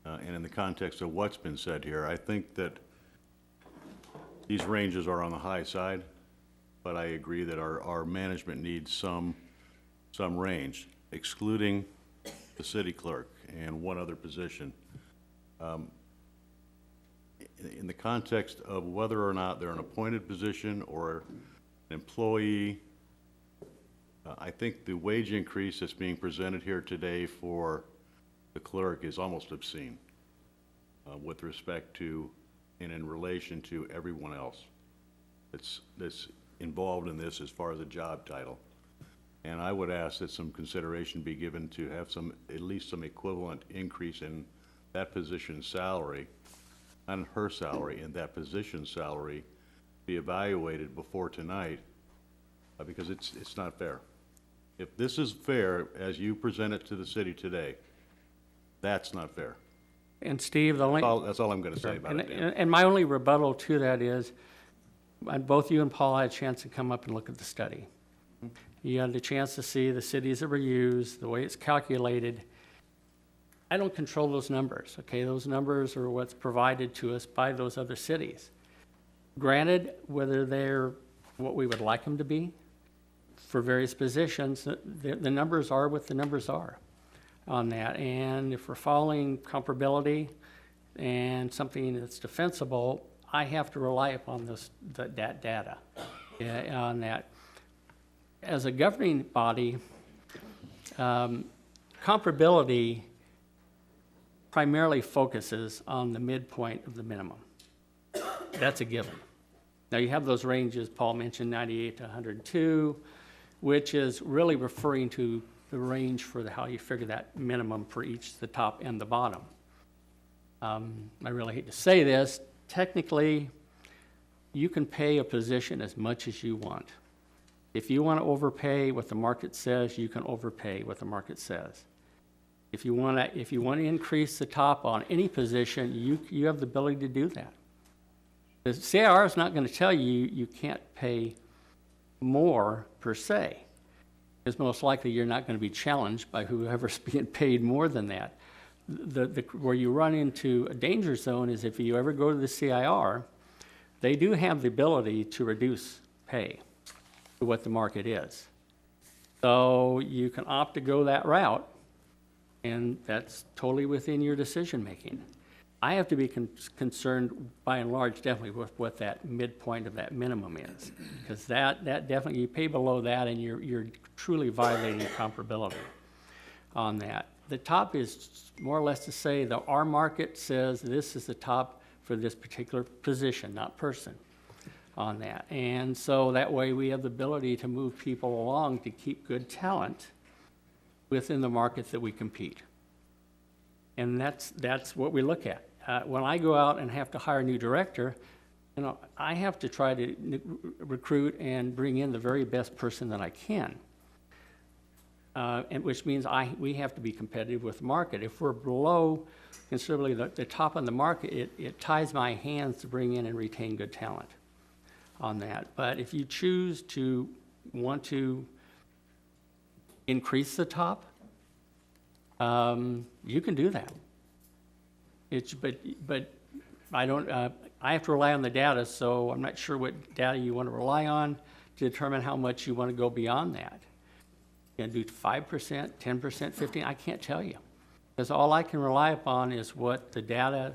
and in the context of what's been said here, I think that these ranges are on the high side, but I agree that our management needs some range, excluding the city clerk and one other position. In the context of whether or not they're an appointed position or an employee, I think the wage increase that's being presented here today for the clerk is almost obscene with respect to and in relation to everyone else that's involved in this as far as a job title. And I would ask that some consideration be given to have at least some equivalent increase in that position's salary, not in her salary, in that position's salary, be evaluated before tonight, because it's not fair. If this is fair, as you present it to the city today, that's not fair. And Steve, the only. That's all I'm gonna say about it, Dan. And my only rebuttal to that is, both you and Paul had a chance to come up and look at the study. You had the chance to see the cities that were used, the way it's calculated. I don't control those numbers, okay? Those numbers are what's provided to us by those other cities. Granted, whether they're what we would like them to be for various positions, the numbers are what the numbers are on that. And if we're following comparability and something that's defensible, I have to rely upon that data on that. As a governing body, comparability primarily focuses on the midpoint of the minimum. That's a given. Now, you have those ranges, Paul mentioned 98 to 102, which is really referring to the range for how you figure that minimum for each, the top and the bottom. I really hate to say this. Technically, you can pay a position as much as you want. If you want to overpay what the market says, you can overpay what the market says. If you want to increase the top on any position, you have the ability to do that. The CIR is not going to tell you you can't pay more per se, because most likely you're not going to be challenged by whoever's being paid more than that. Where you run into a danger zone is if you ever go to the CIR, they do have the ability to reduce pay to what the market is. So you can opt to go that route, and that's totally within your decision making. I have to be concerned by and large definitely with what that midpoint of that minimum is, because that definitely, you pay below that and you're truly violating comparability on that. The top is more or less to say that our market says this is the top for this particular position, not person, on that. And so that way we have the ability to move people along to keep good talent within the market that we compete. And that's what we look at. When I go out and have to hire a new director, I have to try to recruit and bring in the very best person that I can. And which means we have to be competitive with the market. If we're below considerably the top on the market, it ties my hands to bring in and retain good talent on that. But if you choose to want to increase the top, you can do that. But I don't. I have to rely on the data, so I'm not sure what data you want to rely on to determine how much you want to go beyond that. You can do 5%, 10%, 15%. I can't tell you, because all I can rely upon is what the data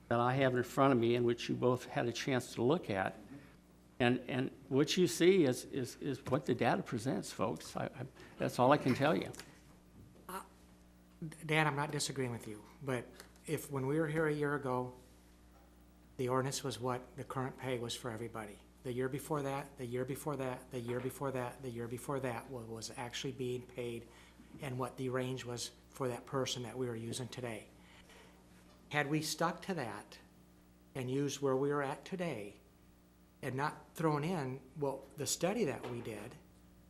that I have in front of me, and which you both had a chance to look at, and what you see is what the data presents, folks. That's all I can tell you. Dan, I'm not disagreeing with you, but if when we were here a year ago, the ordinance was what the current pay was for everybody. The year before that, the year before that, the year before that, the year before that was actually being paid, and what the range was for that person that we were using today. Had we stuck to that and used where we are at today and not thrown in, well, the study that we did,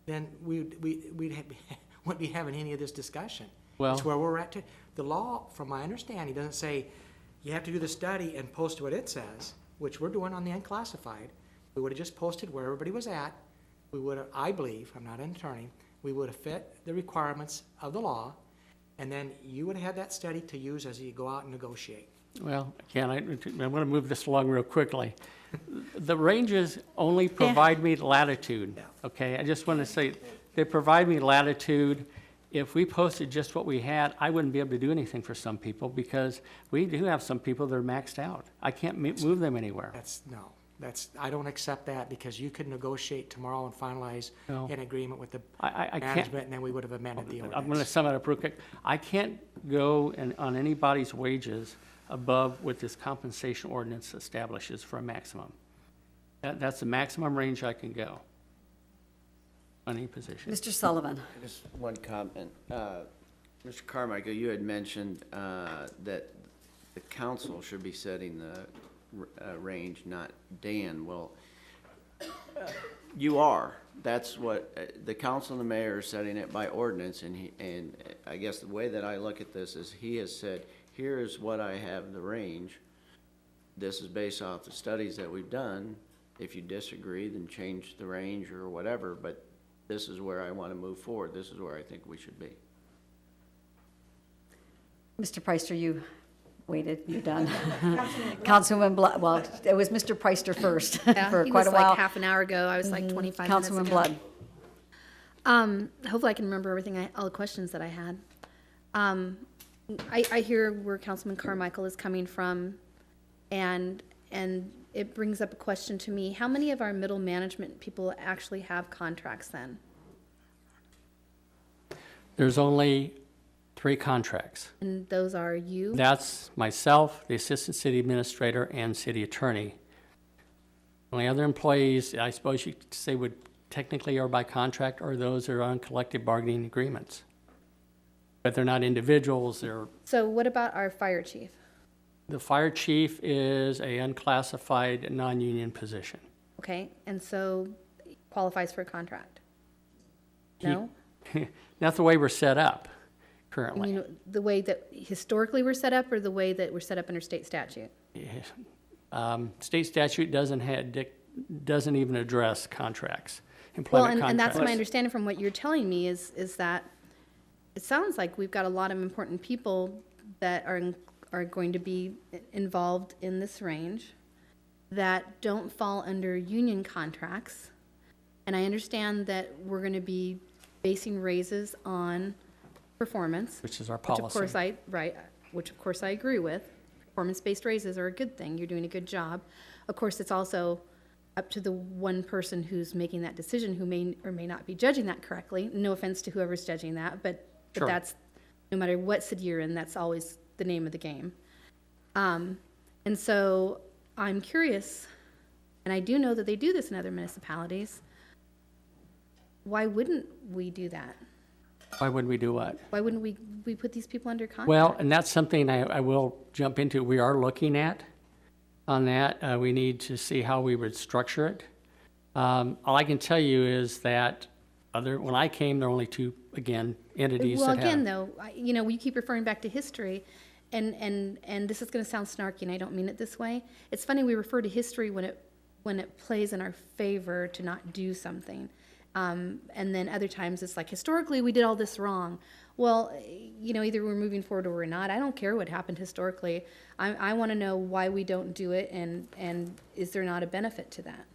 then we'd wouldn't be having any of this discussion. Well, it's where we're at. The law, from my understanding, doesn't say you have to do the study and post what it says, which we're doing on the unclassified. We would have just posted where everybody was at. We would have, I believe, I'm not an attorney, we would have fit the requirements of the law, and then you would have had that study to use as you go out and negotiate. Well, again, I want to move this along real quickly. The ranges only provide me latitude, okay? I just want to say, they provide me latitude. If we posted just what we had, I wouldn't be able to do anything for some people because we do have some people that are maxed out. I can't move them anywhere. I don't accept that because you could negotiate tomorrow and finalize No. an agreement with the I can't. management, and then we would have amended the ordinance. I'm going to sum it up real quick. I can't go on anybody's wages above what this compensation ordinance establishes for a maximum. That's the maximum range I can go on any position. Mr. Sullivan? Just one comment. Mr. Carmichael, you had mentioned that the council should be setting the range, not Dan. Well, you are. That's what, the council and the mayor are setting it by ordinance, and I guess the way that I look at this is he has said, here is what I have the range. This is based off the studies that we've done. If you disagree, then change the range or whatever, but this is where I want to move forward. This is where I think we should be. Mr. Preister, you waited, you're done. Councilwoman Blood, well, it was Mr. Preister first Yeah, for he quite was a while. like half an hour ago. I was like 25 minutes ago. Councilwoman Blood? Hopefully I can remember everything, all the questions that I had. I hear where Councilman Carmichael is coming from, and it brings up a question to me. How many of our middle management people actually have contracts then? There's only 3 contracts. And those are you? That's myself, the assistant city administrator, and city attorney. Only other employees, I suppose you could say, would technically are by contract, or those are on collective bargaining agreements. But they're not individuals, they're, So what about our fire chief? the fire chief is a unclassified, non-union position. Okay, and so qualifies for a contract? He- No? Not the way we're set up I currently. mean, the way that historically we're set up, or the way that we're set up under state statute? State statute doesn't even address contracts, Well, employment and that's contracts. my understanding from what you're telling me is that it sounds like we've got a lot of important people that are going to be involved in this range that don't fall under union contracts. And I understand that we're going to be basing raises on performance. Which is our Which of course policy. which of course I agree with. Performance-based raises are a good thing. You're doing a good job. Of course, it's also up to the one person who's making that decision who may or may not be judging that correctly. No offense to whoever's judging that, but Sure. that's, no matter what city you're in, that's always the name of the game. And so I'm curious, and I do know that they do this in other municipalities. Why wouldn't we do that? Why would we do what? Why wouldn't we put these people under contract? Well, and that's something I will jump into. We are looking at on that. We need to see how we would structure it. All I can tell you is that when I came, there were only 2, again, entities Well, that had. again, though, we keep referring back to history, and this is going to sound snarky, and I don't mean it this way. It's funny we refer to history when it plays in our favor to not do something, and then other times it's like historically we did all this wrong. Well, either we're moving forward or we're not. I don't care what happened historically. I want to know why we don't do it, and is there not a benefit to that?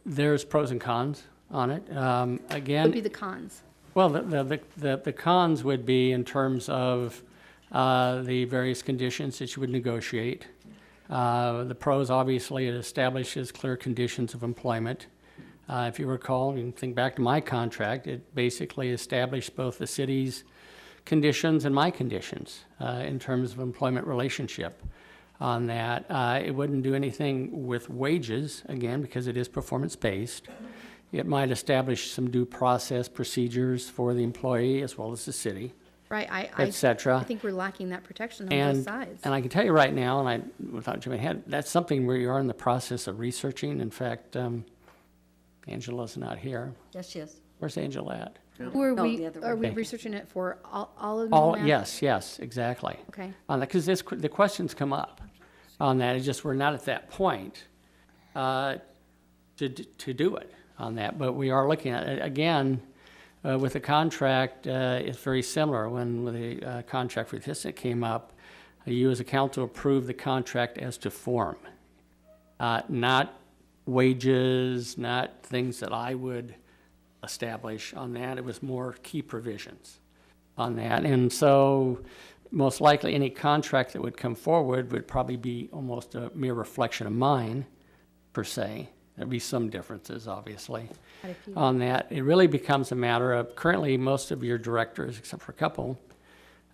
There's pros and cons on it. What Again. would be the cons? Well, the cons would be in terms of the various conditions that you would negotiate. The pros, obviously, it establishes clear conditions of employment. If you recall, you can think back to my contract, it basically established both the city's conditions and my conditions in terms of employment relationship on that. It wouldn't do anything with wages, again, because it is performance-based. It might establish some due process procedures for the employee as well as the city, Right, et cetera. I think we're lacking that protection on both sides. And I can tell you right now, without jumping ahead, that's something we are in the process of researching. In fact, Angela's not here. Yes, she is. Where's Angela at? Who are No, we, the other are one. we Okay. researching it for all of Oh, them? yes, exactly. Okay. On that, because the questions come up on that. It's just we're not at that point to do it on that. But we are looking at it. Again, With the contract, it's very similar. When the contract for the assistant came up, you as a council approved the contract as to form, not wages, not things that I would establish on that. It was more key provisions on that. And so most likely any contract that would come forward would probably be almost a mere reflection of mine, per se. There'd be some differences, obviously, on that. It really becomes a matter of, currently, most of your directors, except for a couple,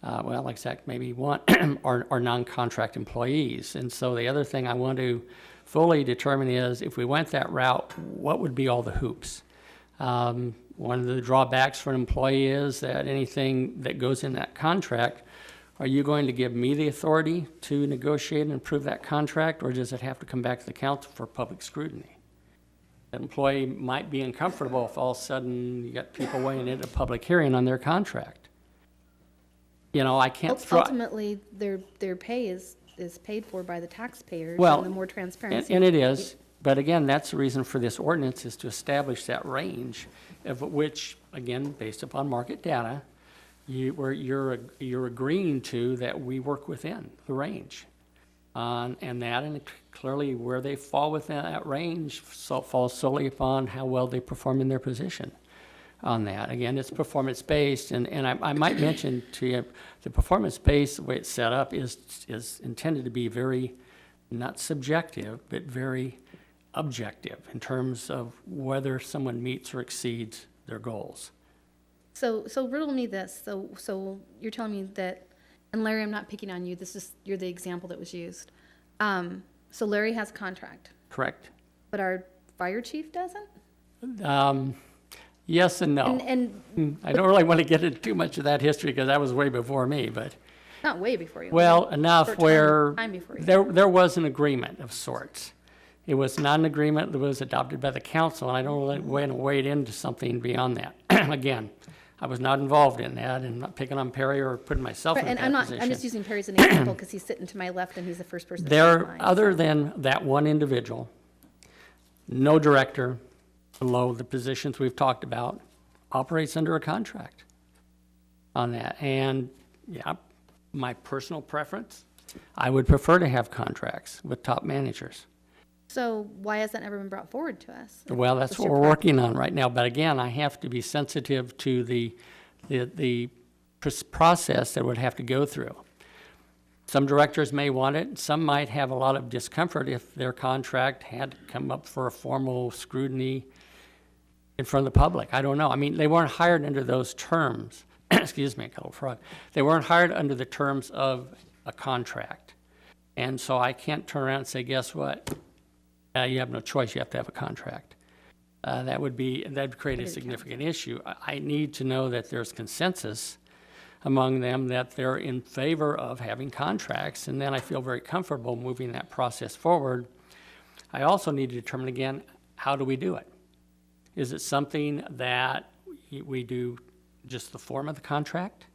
well, like Zach, maybe one, are non-contract employees. And so the other thing I want to fully determine is, if we went that route, what would be all the hoops? One of the drawbacks for an employee is that anything that goes in that contract, are you going to give me the authority to negotiate and approve that contract, or does it have to come back to the council for public scrutiny? An employee might be uncomfortable if all of a sudden you got people weighing in at a public hearing on their contract. You know, I can't throw. Ultimately, their pay is paid for by the taxpayers, Well, and the more transparency. And it is, but again, that's the reason for this ordinance, is to establish that range, of which, again, based upon market data, you're agreeing to that we work within the range. And clearly where they fall within that range falls solely upon how well they perform in their position on that. Again, it's performance-based, and I might mention to you, the performance-based, the way it's set up, is intended to be very, not subjective, but very objective in terms of whether someone meets or exceeds their goals. So riddle me this. So you're telling me that, and Larry, I'm not picking on you. You're the example that was used. So Larry has a contract, Correct? but our fire chief doesn't? Yes and no. And I don't really want to get into too much of that history because that was way before me, but, not way before you. well, enough Short where time before you. there was an agreement of sorts. It was not an agreement that was adopted by the council, and I don't really want to wade into something beyond that. Again, I was not involved in that, and not picking on Perry or putting myself in And that position. I'm just using Perry as an example because he's sitting to my left and he's the first person. There, other than that one individual, no director below the positions we've talked about operates under a contract on that. And yeah, my personal preference, I would prefer to have contracts with top managers. So why has that never been brought forward to us? Well, that's What's what your we're preference? working on right now. But again, I have to be sensitive to the process that would have to go through. Some directors may want it. Some might have a lot of discomfort if their contract had to come up for a formal scrutiny in front of the public. I don't know. I mean, they weren't hired under those terms. Excuse me, a little frog. They weren't hired under the terms of a contract. And so I can't turn around and say, guess what? You have no choice. You have to have a contract. That'd create a significant issue. I need to know that there's consensus among them that they're in favor of having contracts, and then I feel very comfortable moving that process forward. I also need to determine again, how do we do it? Is it something that we do just the form of the contract,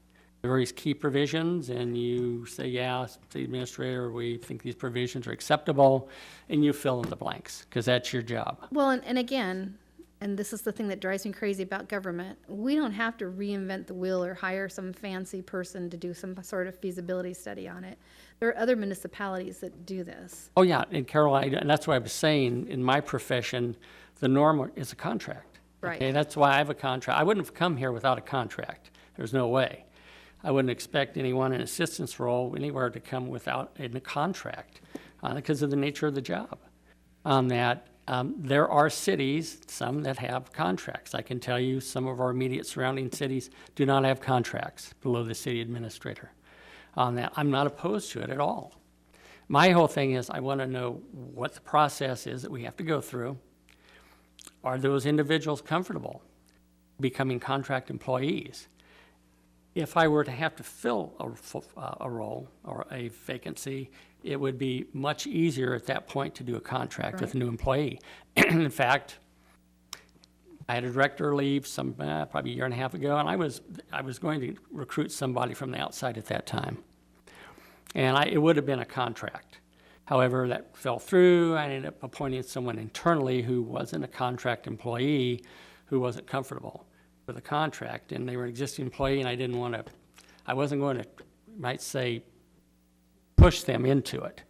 the various key provisions, and you say, yeah, the administrator, we think these provisions are acceptable, and you fill in the blanks, because that's your job. Well, and again, and this is the thing that drives me crazy about government, we don't have to reinvent the wheel or hire some fancy person to do some sort of feasibility study on it. There are other municipalities that do this. Oh, yeah, in Carolina, and that's what I was saying, in my profession, the norm is a contract. Right. Okay, that's why I have a contract. I wouldn't have come here without a contract. There's no way. I wouldn't expect anyone in assistance role anywhere to come without a contract because of the nature of the job. On that, there are cities, some that have contracts. I can tell you some of our immediate surrounding cities do not have contracts below the city administrator. On that, I'm not opposed to it at all. My whole thing is I want to know what the process is that we have to go through. Are those individuals comfortable becoming contract employees? If I were to have to fill a role or a vacancy, it would be much easier at that point to do a contract with a new employee. In fact, I had a director leave probably a year and a half ago, and I was going to recruit somebody from the outside at that time. And it would have been a contract. However, that fell through. I ended up appointing someone internally who wasn't a contract employee, who wasn't comfortable with a contract, and they were an existing employee, and I wasn't going to, you might say, push them into it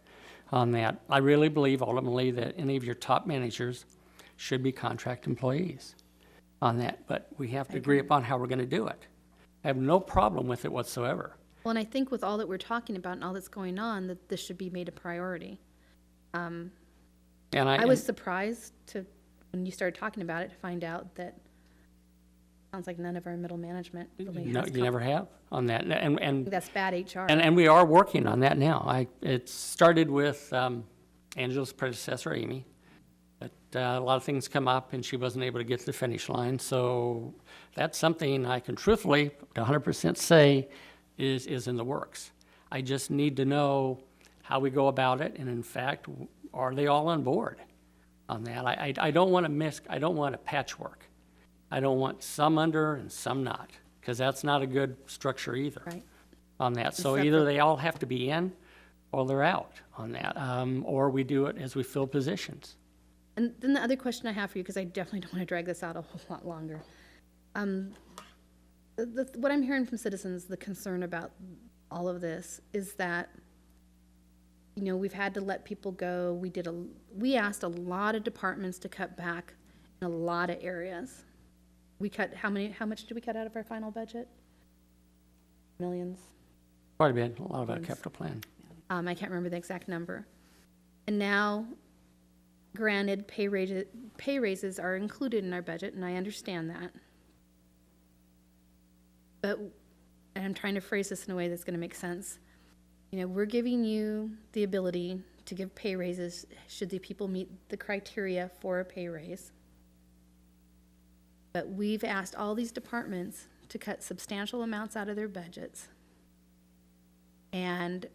on that. I really believe ultimately that any of your top managers should be contract employees on that, but we have to agree upon how we're going to do it. I have no problem with it whatsoever. Well, and I think with all that we're talking about and all that's going on, that this should be made a priority. And I was surprised when you started talking about it, to find out that sounds like none of our middle management really No, has. you never have on that, I think that's bad HR. and we are working on that now. It started with Angela's predecessor, Amy, but a lot of things come up, and she wasn't able to get to the finish line. So that's something I can truthfully, 100% say is in the works. I just need to know how we go about it, and in fact, are they all on board on that? I don't want a patchwork. I don't want some under and some not, because that's not a good structure either. Right. On that. So Separate. either they all have to be in, or they're out on that, or we do it as we fill positions. And then the other question I have for you, because I definitely don't want to drag this out a whole lot longer. What I'm hearing from citizens, the concern about all of this is that, you know, we've had to let people go. We asked a lot of departments to cut back in a lot of areas. We cut, how much did we cut out of our final budget? Millions. Quite a bit, a lot of our capital plan. I can't remember the exact number. And now, granted, pay raises are included in our budget, and I understand that. But, and I'm trying to phrase this in a way that's going to make sense. You know, we're giving you the ability to give pay raises should the people meet the criteria for a pay raise. But we've asked all these departments to cut substantial amounts out of their budgets. And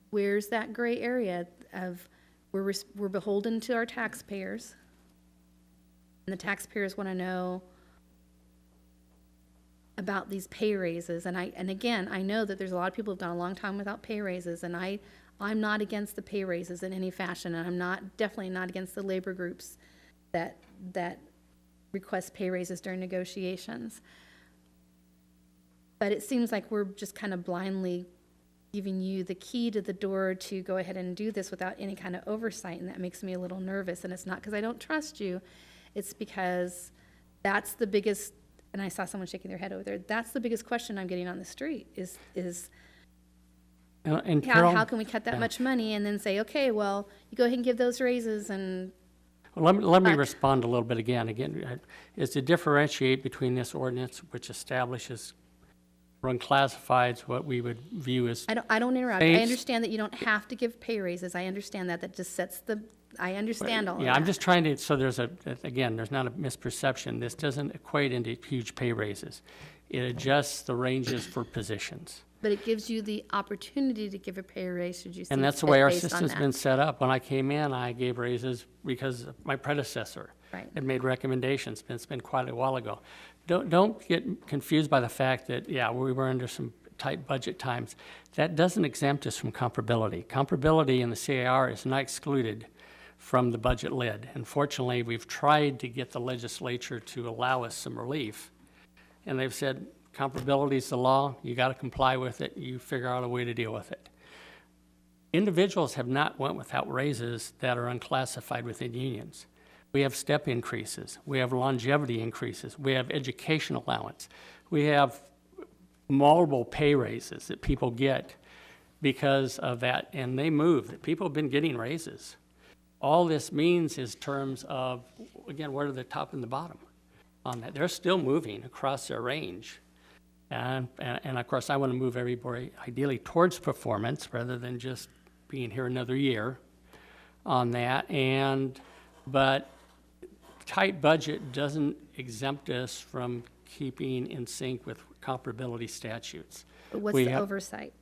where's that gray area of we're beholden to our taxpayers, and the taxpayers want to know about these pay raises. And again, I know that there's a lot of people who've done a long time without pay raises, and I'm not against the pay raises in any fashion, and I'm definitely not against the labor groups that request pay raises during negotiations. But it seems like we're just kind of blindly giving you the key to the door to go ahead and do this without any kind of oversight, and that makes me a little nervous. And it's not because I don't trust you, it's because that's the biggest, and I saw someone shaking their head over there, that's the biggest question I'm getting on the street is And Carol, how can we cut that much money and then say, okay, well, you go ahead and give those raises and well, let me respond a little bit again, is to differentiate between this ordinance, which establishes for unclassifieds what we would view as. I don't interrupt. I States- understand that you don't have to give pay raises. I understand that. That just sets I understand all of that. Yeah, I'm just trying to, so there's there's not a misperception. This doesn't equate into huge pay raises. It adjusts the ranges for positions. But it gives you the opportunity to give a pay raise should you see And that's the fit way our based on system's that. been set up. When I came in, I gave raises because my predecessor Right. had made recommendations. It's been quite a while ago. Don't get confused by the fact that, yeah, we were under some tight budget times. That doesn't exempt us from comparability. Comparability in the CAR is not excluded from the budget lid. Unfortunately, we've tried to get the legislature to allow us some relief, and they've said, comparability is the law, you got to comply with it, you figure out a way to deal with it. Individuals have not went without raises that are unclassified within unions. We have step increases, we have longevity increases, we have education allowance, we have multiple pay raises that people get because of that, and they move. People have been getting raises. All this means is terms of, again, what are the top and the bottom on that? They're still moving across their range. And of course, I want to move everybody ideally towards performance rather than just being here another year on that. But tight budget doesn't exempt us from keeping in sync with comparability statutes. But what's We the have- oversight?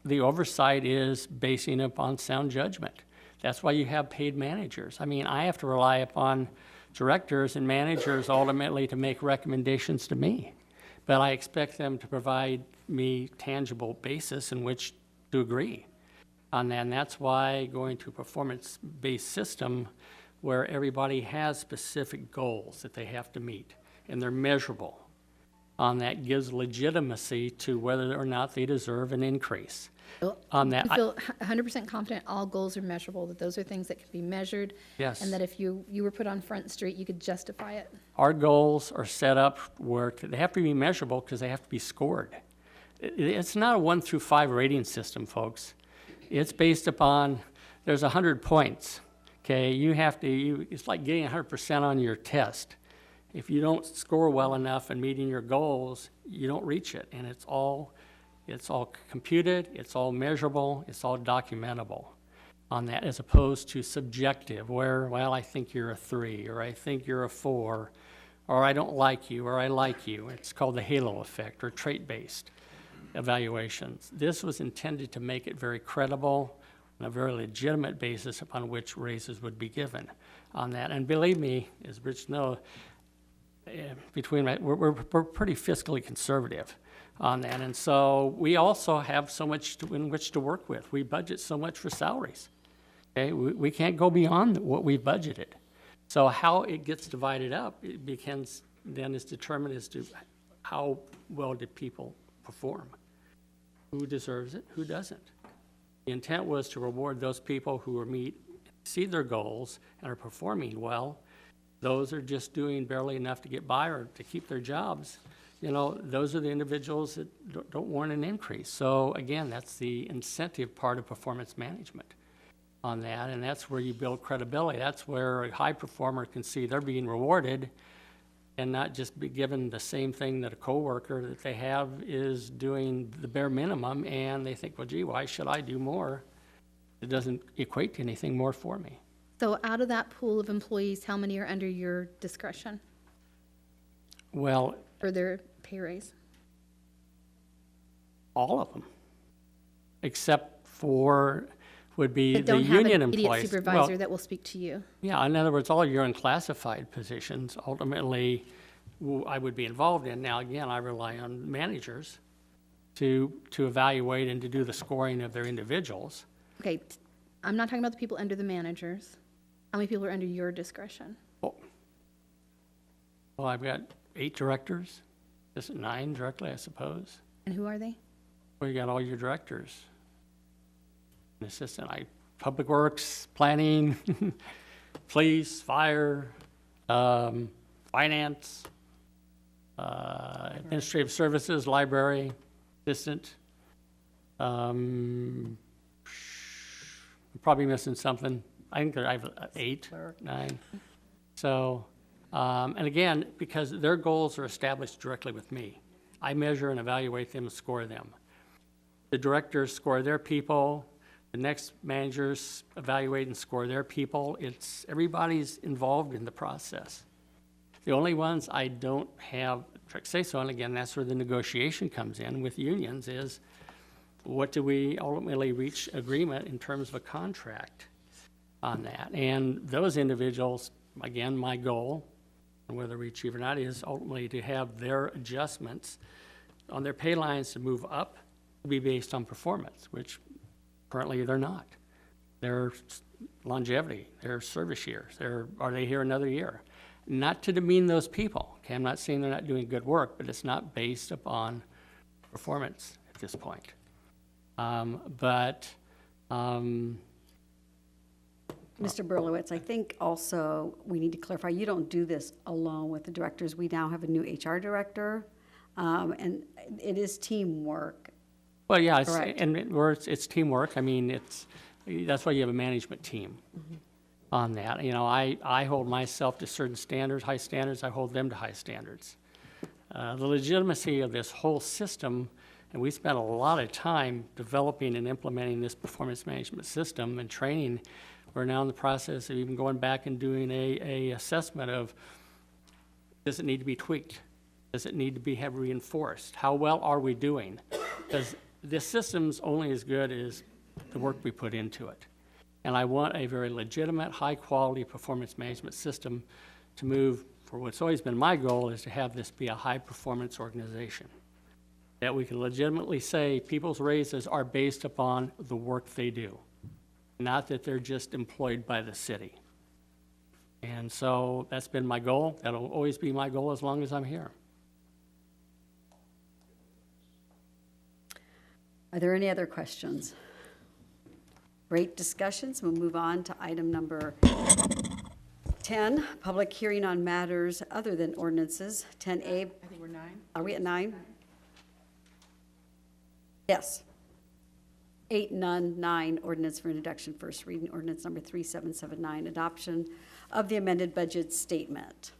The oversight is basing upon sound judgment. That's why you have paid managers. I mean, I have to rely upon directors and managers ultimately to make recommendations to me. But I expect them to provide me tangible basis in which to agree on that. And that's why going to a performance-based system where everybody has specific goals that they have to meet, and they're measurable, on that gives legitimacy to whether or not they deserve an increase. On that, You feel 100% confident all goals are measurable, that those are things that can be measured? Yes. And that if you were put on Front Street, you could justify it? Our goals are set up where they have to be measurable because they have to be scored. It's not a 1 through 5 rating system, folks. It's based upon, there's 100 points, okay? You have to, it's like getting 100% on your test. If you don't score well enough and meeting your goals, you don't reach it. And it's all computed, it's all measurable, it's all documentable on that, as opposed to subjective, where, well, I think you're a 3, or I think you're a 4, or I don't like you, or I like you. It's called the halo effect, or trait-based evaluations. This was intended to make it very credible on a very legitimate basis upon which raises would be given on that. And believe me, as Rich knows, we're pretty fiscally conservative on that. And so we also have so much in which to work with. We budget so much for salaries. Okay, we can't go beyond what we've budgeted. So how it gets divided up, it becomes then is determined as to how well did people perform. Who deserves it, who doesn't. The intent was to reward those people who exceed their goals and are performing well. Those are just doing barely enough to get by or to keep their jobs. You know, those are the individuals that don't warrant an increase. So again, that's the incentive part of performance management on that, and that's where you build credibility. That's where a high performer can see they're being rewarded and not just be given the same thing that a coworker that they have is doing the bare minimum, and they think, well, gee, why should I do more? It doesn't equate to anything more for me. So out of that pool of employees, how many are under your discretion Well, for their pay raise? all of them, except for would be That the don't have an union immediate employees. supervisor Well, that will speak to you? yeah, in other words, all your unclassified positions, ultimately, I would be involved in. Now, again, I rely on managers to evaluate and to do the scoring of their individuals. Okay, I'm not talking about the people under the managers. How many people are under your discretion? Well, I've got 8 directors, just 9 directly, I suppose. And who are they? Well, you got all your directors. An assistant, Public Works, Planning, Police, Fire, Finance, Administrative Services, Library, Assistant. I'm probably missing something. I think I have 8, 9. So, and again, because their goals are established directly with me. I measure and evaluate them and score them. The directors score their people. The next managers evaluate and score their people. Everybody's involved in the process. The only ones I don't have say so, and again, that's where the negotiation comes in with unions, is what do we ultimately reach agreement in terms of a contract on that? And those individuals, again, my goal, and whether we achieve or not, is ultimately to have their adjustments on their pay lines to move up to be based on performance, which currently they're not. Their longevity, their service years, are they here another year? Not to demean those people, okay? I'm not saying they're not doing good work, but it's not based upon performance at this point. Mr. Berlowitz, I think also we need to clarify, you don't do this alone with the directors. We now have a new HR director, and it is teamwork. Well, yeah, Correct. it's teamwork. I mean, that's why you have a management team on that. You know, I hold myself to certain standards, high standards. I hold them to high standards. The legitimacy of this whole system, and we spent a lot of time developing and implementing this performance management system and training. We're now in the process of even going back and doing a assessment of, does it need to be tweaked? Does it need to be reinforced? How well are we doing? Because this system's only as good as the work we put into it. And I want a very legitimate, high-quality performance management system to move for what's always been my goal, is to have this be a high-performance organization. That we can legitimately say people's raises are based upon the work they do, not that they're just employed by the city. And so that's been my goal. That'll always be my goal as long as I'm here. Are there any other questions? Great discussions. We'll move on to item number 10, public hearing on matters other than ordinances. 10A, I think we're 9. are we at 9? Yes. 8, none, 9, ordinance for introduction, first reading, ordinance number 3779, adoption of the amended budget statement.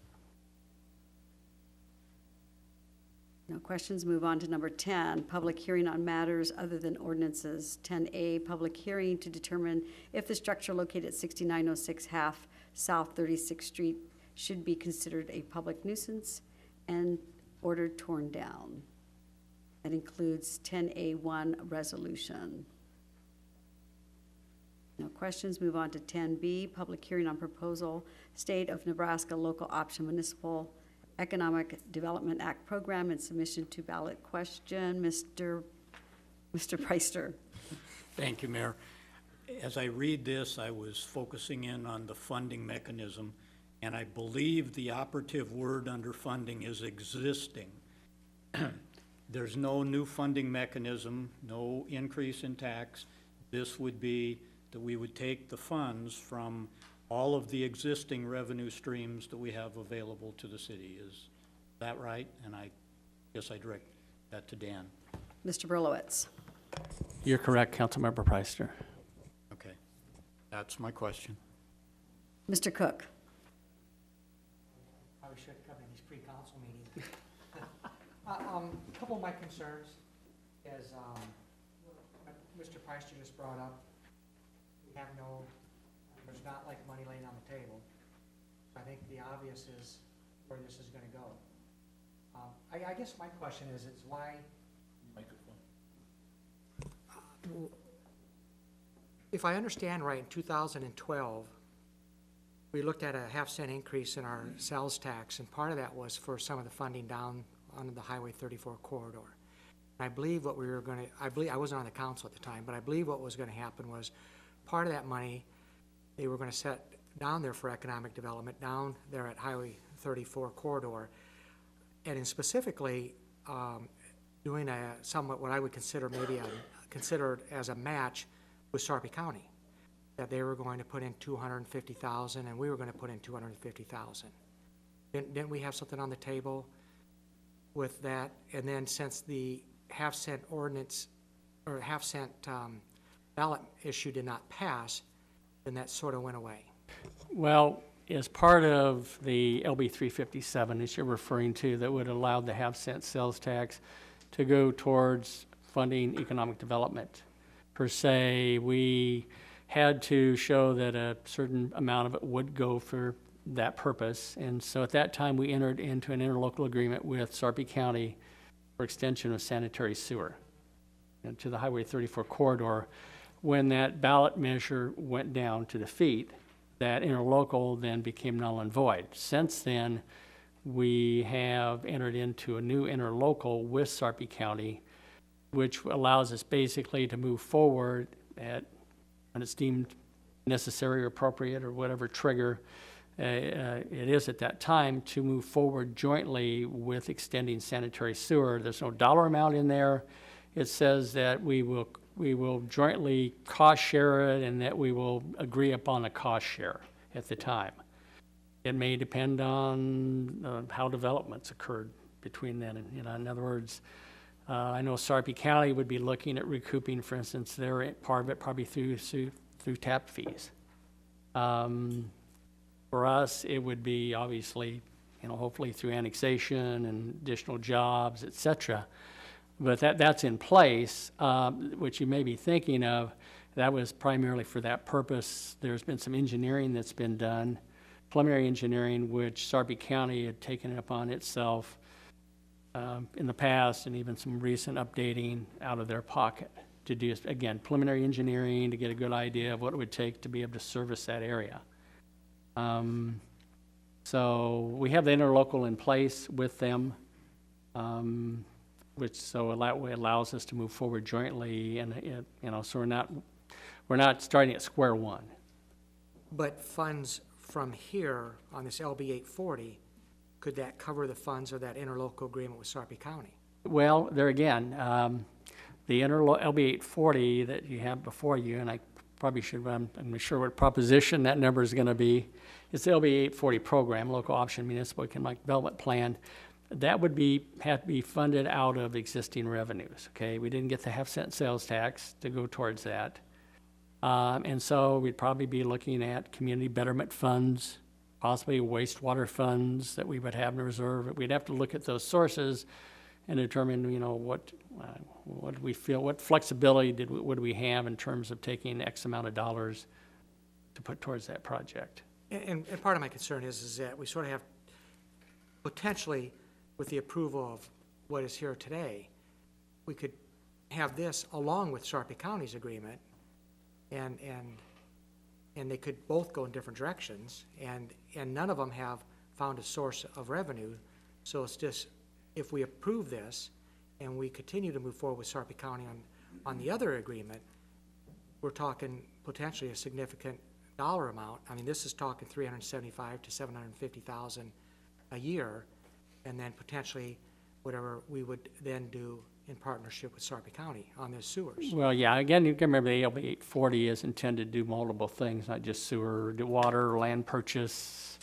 No questions. Move on to number 10, public hearing on matters other than ordinances. 10A, public hearing to determine if the structure located at 6906 half South 36th Street should be considered a public nuisance and ordered torn down. That includes 10A1 resolution. No questions. Move on to 10B, public hearing on proposal, State of Nebraska Local Option Municipal Economic Development Act Program and submission to ballot question. Mr. Preister. Thank you, Mayor. As I read this, I was focusing in on the funding mechanism, and I believe the operative word under funding is existing. There's no new funding mechanism, no increase in tax. This would be that we would take the funds from all of the existing revenue streams that we have available to the city. Is that right? And I guess I direct that to Dan. Mr. Berlowitz. You're correct, Councilmember Preister. Okay, that's my question. Mr. Cook. Probably should come in these pre-council meetings. A couple of my concerns is, what Mr. Preister just brought up. We have there's not like money laying on the table. I think the obvious is where this is gonna go. I guess my question is why? If I understand right, in 2012, we looked at a half-cent increase in our sales tax, and part of that was for some of the funding down on the Highway 34 corridor. And I believe what we were gonna, I wasn't on the council at the time, but I believe what was gonna happen was part of that money, they were gonna set down there for economic development, down there at Highway 34 corridor, and in specifically doing a somewhat what I would consider considered as a match with Sarpy County, that they were going to put in $250,000 and we were going to put in $250,000. Didn't we have something on the table with that? And then since the half-cent ordinance or half-cent ballot issue did not pass, then that sort of went away. Well, as part of the LB 357, as you're referring to, that would allow the half-cent sales tax to go towards funding economic development. Per se, we had to show that a certain amount of it would go for that purpose. And so at that time, we entered into an interlocal agreement with Sarpy County for extension of sanitary sewer to the Highway 34 corridor. When that ballot measure went down to defeat, that interlocal then became null and void. Since then, we have entered into a new interlocal with Sarpy County, which allows us basically to move forward at when it's deemed necessary or appropriate or whatever trigger it is at that time to move forward jointly with extending sanitary sewer. There's no dollar amount in there. It says that we will jointly cost share it and that we will agree upon a cost share at the time. It may depend on how developments occurred between then and, in other words, I know Sarpy County would be looking at recouping, for instance, their part of it probably through tap fees. For us, it would be obviously, hopefully through annexation and additional jobs, et cetera. But that's in place, which you may be thinking of. That was primarily for that purpose. There's been some engineering that's been done, preliminary engineering, which Sarpy County had taken it upon itself in the past, and even some recent updating out of their pocket to do, again, preliminary engineering to get a good idea of what it would take to be able to service that area. So we have the interlocal in place with them, which so that way allows us to move forward jointly, and so we're not starting at square one. But funds from here on this LB 840, could that cover the funds of that interlocal agreement with Sarpy County? Well, there again, The LB 840 that you have before you, and I probably should, I'm not sure what proposition that number is going to be. It's the LB 840 program, Local Option Municipal Economic Development Plan. That would have to be funded out of existing revenues, okay? We didn't get the half-cent sales tax to go towards that. And so we'd probably be looking at community betterment funds, possibly wastewater funds that we would have in reserve. We'd have to look at those sources and determine, what we feel, what flexibility would we have in terms of taking X amount of dollars to put towards that project. And part of my concern is that we sort of have, potentially, with the approval of what is here today, we could have this along with Sarpy County's agreement, and they could both go in different directions, and none of them have found a source of revenue. So it's just, if we approve this and we continue to move forward with Sarpy County on the other agreement, we're talking potentially a significant dollar amount. I mean, this is talking $375,000 to $750,000 a year, and then potentially whatever we would then do in partnership with Sarpy County on the sewers. Well, yeah, again, you can remember the LB 840 is intended to do multiple things, not just sewer, do water, land purchase,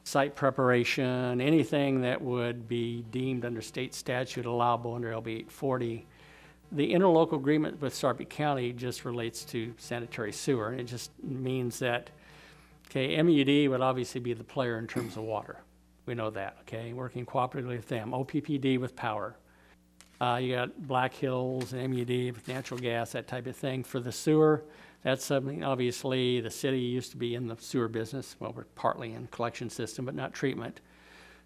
site preparation, anything that would be deemed under state statute allowable under LB 840. The interlocal agreement with Sarpy County just relates to sanitary sewer, and it just means that, okay, MUD would obviously be the player in terms of water. We know that, okay, working cooperatively with them. OPPD with power. You got Black Hills and MUD with natural gas, that type of thing. For the sewer, that's something, obviously, the city used to be in the sewer business. Well, we're partly in collection system, but not treatment.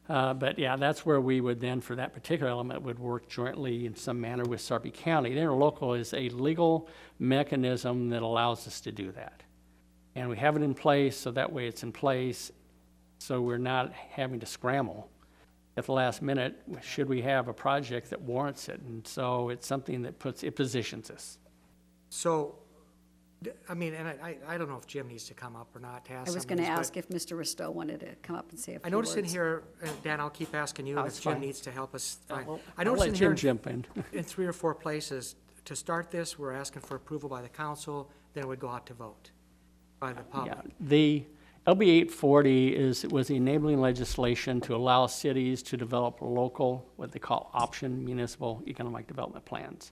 But yeah, that's where we would then, for that particular element, would work jointly in some manner with Sarpy County. The interlocal is a legal mechanism that allows us to do that. And we have it in place, so that way it's in place, so we're not having to scramble at the last minute, should we have a project that warrants it. And so it's something that positions us. So, I mean, and I don't know if Jim needs to come up or not to ask I was some of going to these, ask if Mr. Risto wanted to come up and say a few I noticed in words. here, Dan, I'll keep asking you That's if Jim fine. needs to help us find. Well, I I'll noticed let in Jim here jump in. in 3 or 4 places, to start this, we're asking for approval by the council, then it would go out to vote by the public. Yeah, the LB 840 was enabling legislation to allow cities to develop local, what they call option municipal economic development plans.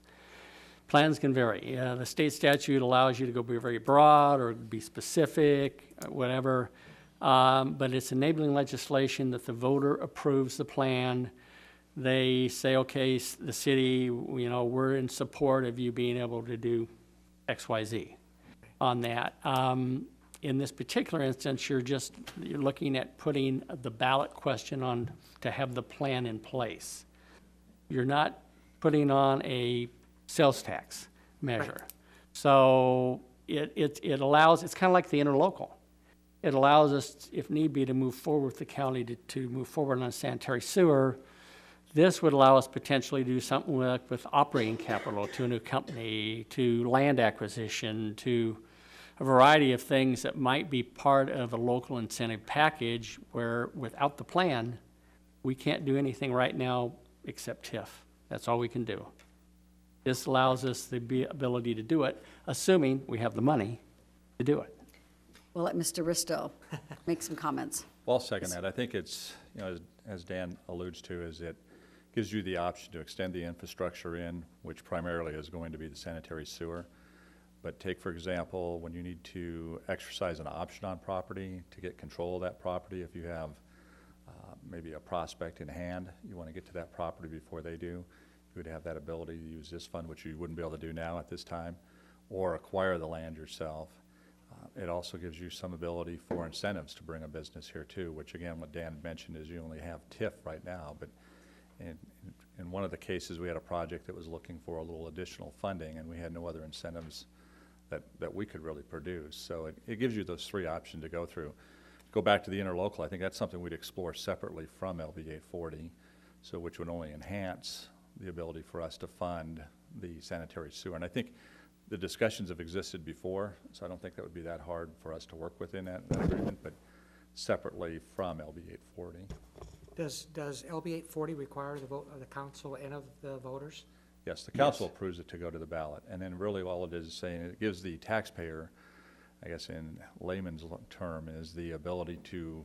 Plans can vary. The state statute allows you to go be very broad or be specific, whatever. But it's enabling legislation that the voter approves the plan. They say, okay, the city, we're in support of you being able to do X, Y, Z on that. In this particular instance, you're looking at putting the ballot question on to have the plan in place. You're not putting on a sales tax measure. Right. So it allows, it's kind of like the interlocal. It allows us, if need be, to move forward with the county to move forward on sanitary sewer. This would allow us potentially to do something with operating capital, to a new company, to land acquisition, to a variety of things that might be part of a local incentive package where without the plan, we can't do anything right now except TIF. That's all we can do. This allows us the ability to do it, assuming we have the money to do it. We'll let Mr. Risto make some comments. Well, I'll second that. I think it's, as Dan alludes to, is it gives you the option to extend the infrastructure in, which primarily is going to be the sanitary sewer. But take, for example, when you need to exercise an option on property to get control of that property, if you have maybe a prospect in hand, you want to get to that property before they do, you would have that ability to use this fund, which you wouldn't be able to do now at this time, or acquire the land yourself. It also gives you some ability for incentives to bring a business here too, which again, what Dan mentioned is you only have TIF right now, but in one of the cases, we had a project that was looking for a little additional funding, and we had no other incentives that we could really produce. So it gives you those 3 options to go through. Go back to the interlocal, I think that's something we'd explore separately from LB 840, so which would only enhance the ability for us to fund the sanitary sewer. And I think the discussions have existed before, so I don't think that would be that hard for us to work within that agreement, but separately from LB 840. Does LB 840 require the vote of the council and of the voters? Yes, the council approves it to go to the ballot, and then really all it is saying, it gives the taxpayer, I guess in layman's term, is the ability to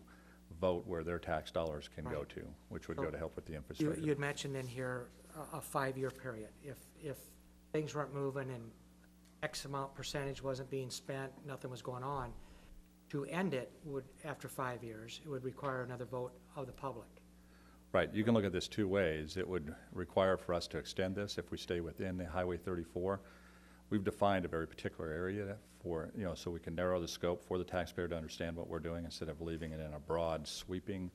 vote where their tax dollars can go Right. to, which would So go to help with the You, infrastructure. you'd mentioned in here a 5-year period. If things weren't moving and X amount percentage wasn't being spent, nothing was going on, to end it would, after 5 years, it would require another vote of the public. Right, you can look at this two ways. It would require for us to extend this if we stay within the Highway 34. We've defined a very particular area for, so we can narrow the scope for the taxpayer to understand what we're doing instead of leaving it in a broad sweeping.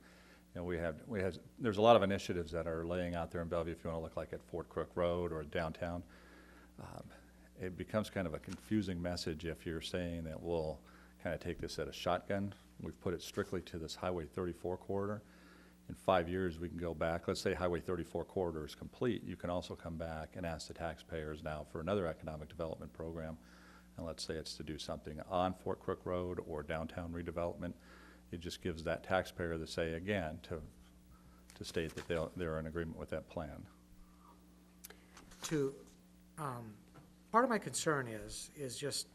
There's a lot of initiatives that are laying out there in Bellevue, if you want to look like at Fort Crook Road or downtown. It becomes kind of a confusing message if you're saying that we'll kind of take this at a shotgun. We've put it strictly to this Highway 34 corridor. In 5 years, we can go back, let's say Highway 34 corridor is complete, you can also come back and ask the taxpayers now for another economic development program. And let's say it's to do something on Fort Crook Road or downtown redevelopment. It just gives that taxpayer the say again to state that they're in agreement with that plan. Part of my concern is just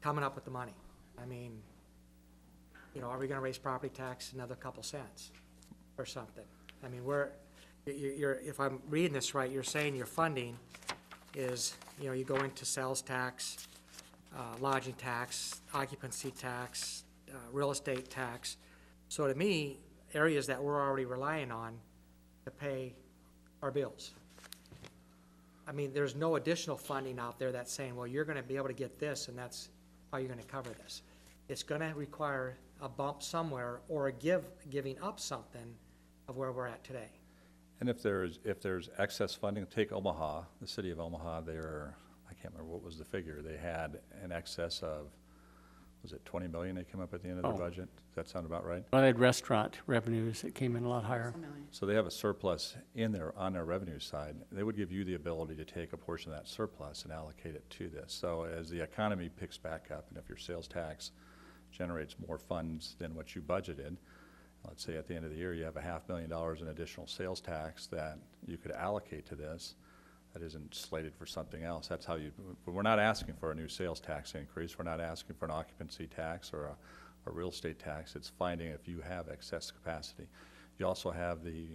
coming up with the money. I mean, are we gonna raise property tax another couple cents or something? I mean, if I'm reading this right, you're saying your funding is, you go into sales tax, lodging tax, occupancy tax, real estate tax. So to me, areas that we're already relying on to pay our bills. I mean, there's no additional funding out there that's saying, well, you're gonna be able to get this and that's how you're gonna cover this. It's gonna require a bump somewhere or giving up something of where we're at today. And if there's excess funding, take Omaha, the city of Omaha, I can't remember what was the figure, they had an excess of, was it 20 million they came up at the end of their budget? Does that sound about right? Well, they had restaurant revenues that came in a lot higher. So they have a surplus on their revenue side. They would give you the ability to take a portion of that surplus and allocate it to this. So as the economy picks back up, and if your sales tax generates more funds than what you budgeted, let's say at the end of the year you have $500,000 in additional sales tax that you could allocate to this, that isn't slated for something else. That's how we're not asking for a new sales tax increase. We're not asking for an occupancy tax or a real estate tax. It's finding if you have excess capacity. You also have the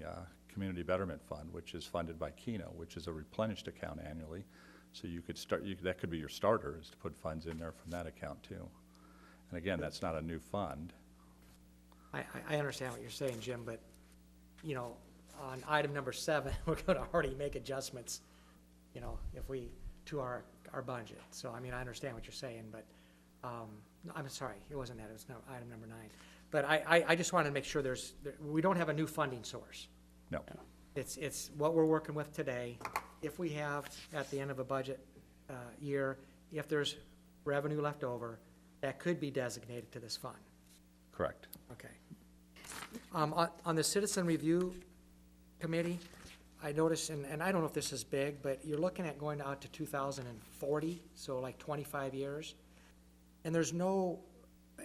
Community Betterment Fund, which is funded by Keno, which is a replenished account annually. So you could that could be your starter, is to put funds in there from that account too. And again, that's not a new fund. I understand what you're saying, Jim, but, on item number 7, we're gonna already make adjustments, to our budget. So, I mean, I understand what you're saying, but, no, I'm sorry, it wasn't that, it was item number 9. But I just wanted to make sure we don't have a new funding source. No. It's what we're working with today. If we have, at the end of a budget year, if there's revenue left over, that could be designated to this fund. Correct. Okay. On the Citizen Review Committee, I noticed, and I don't know if this is big, but you're looking at going out to 2040, so like 25 years. And there's no,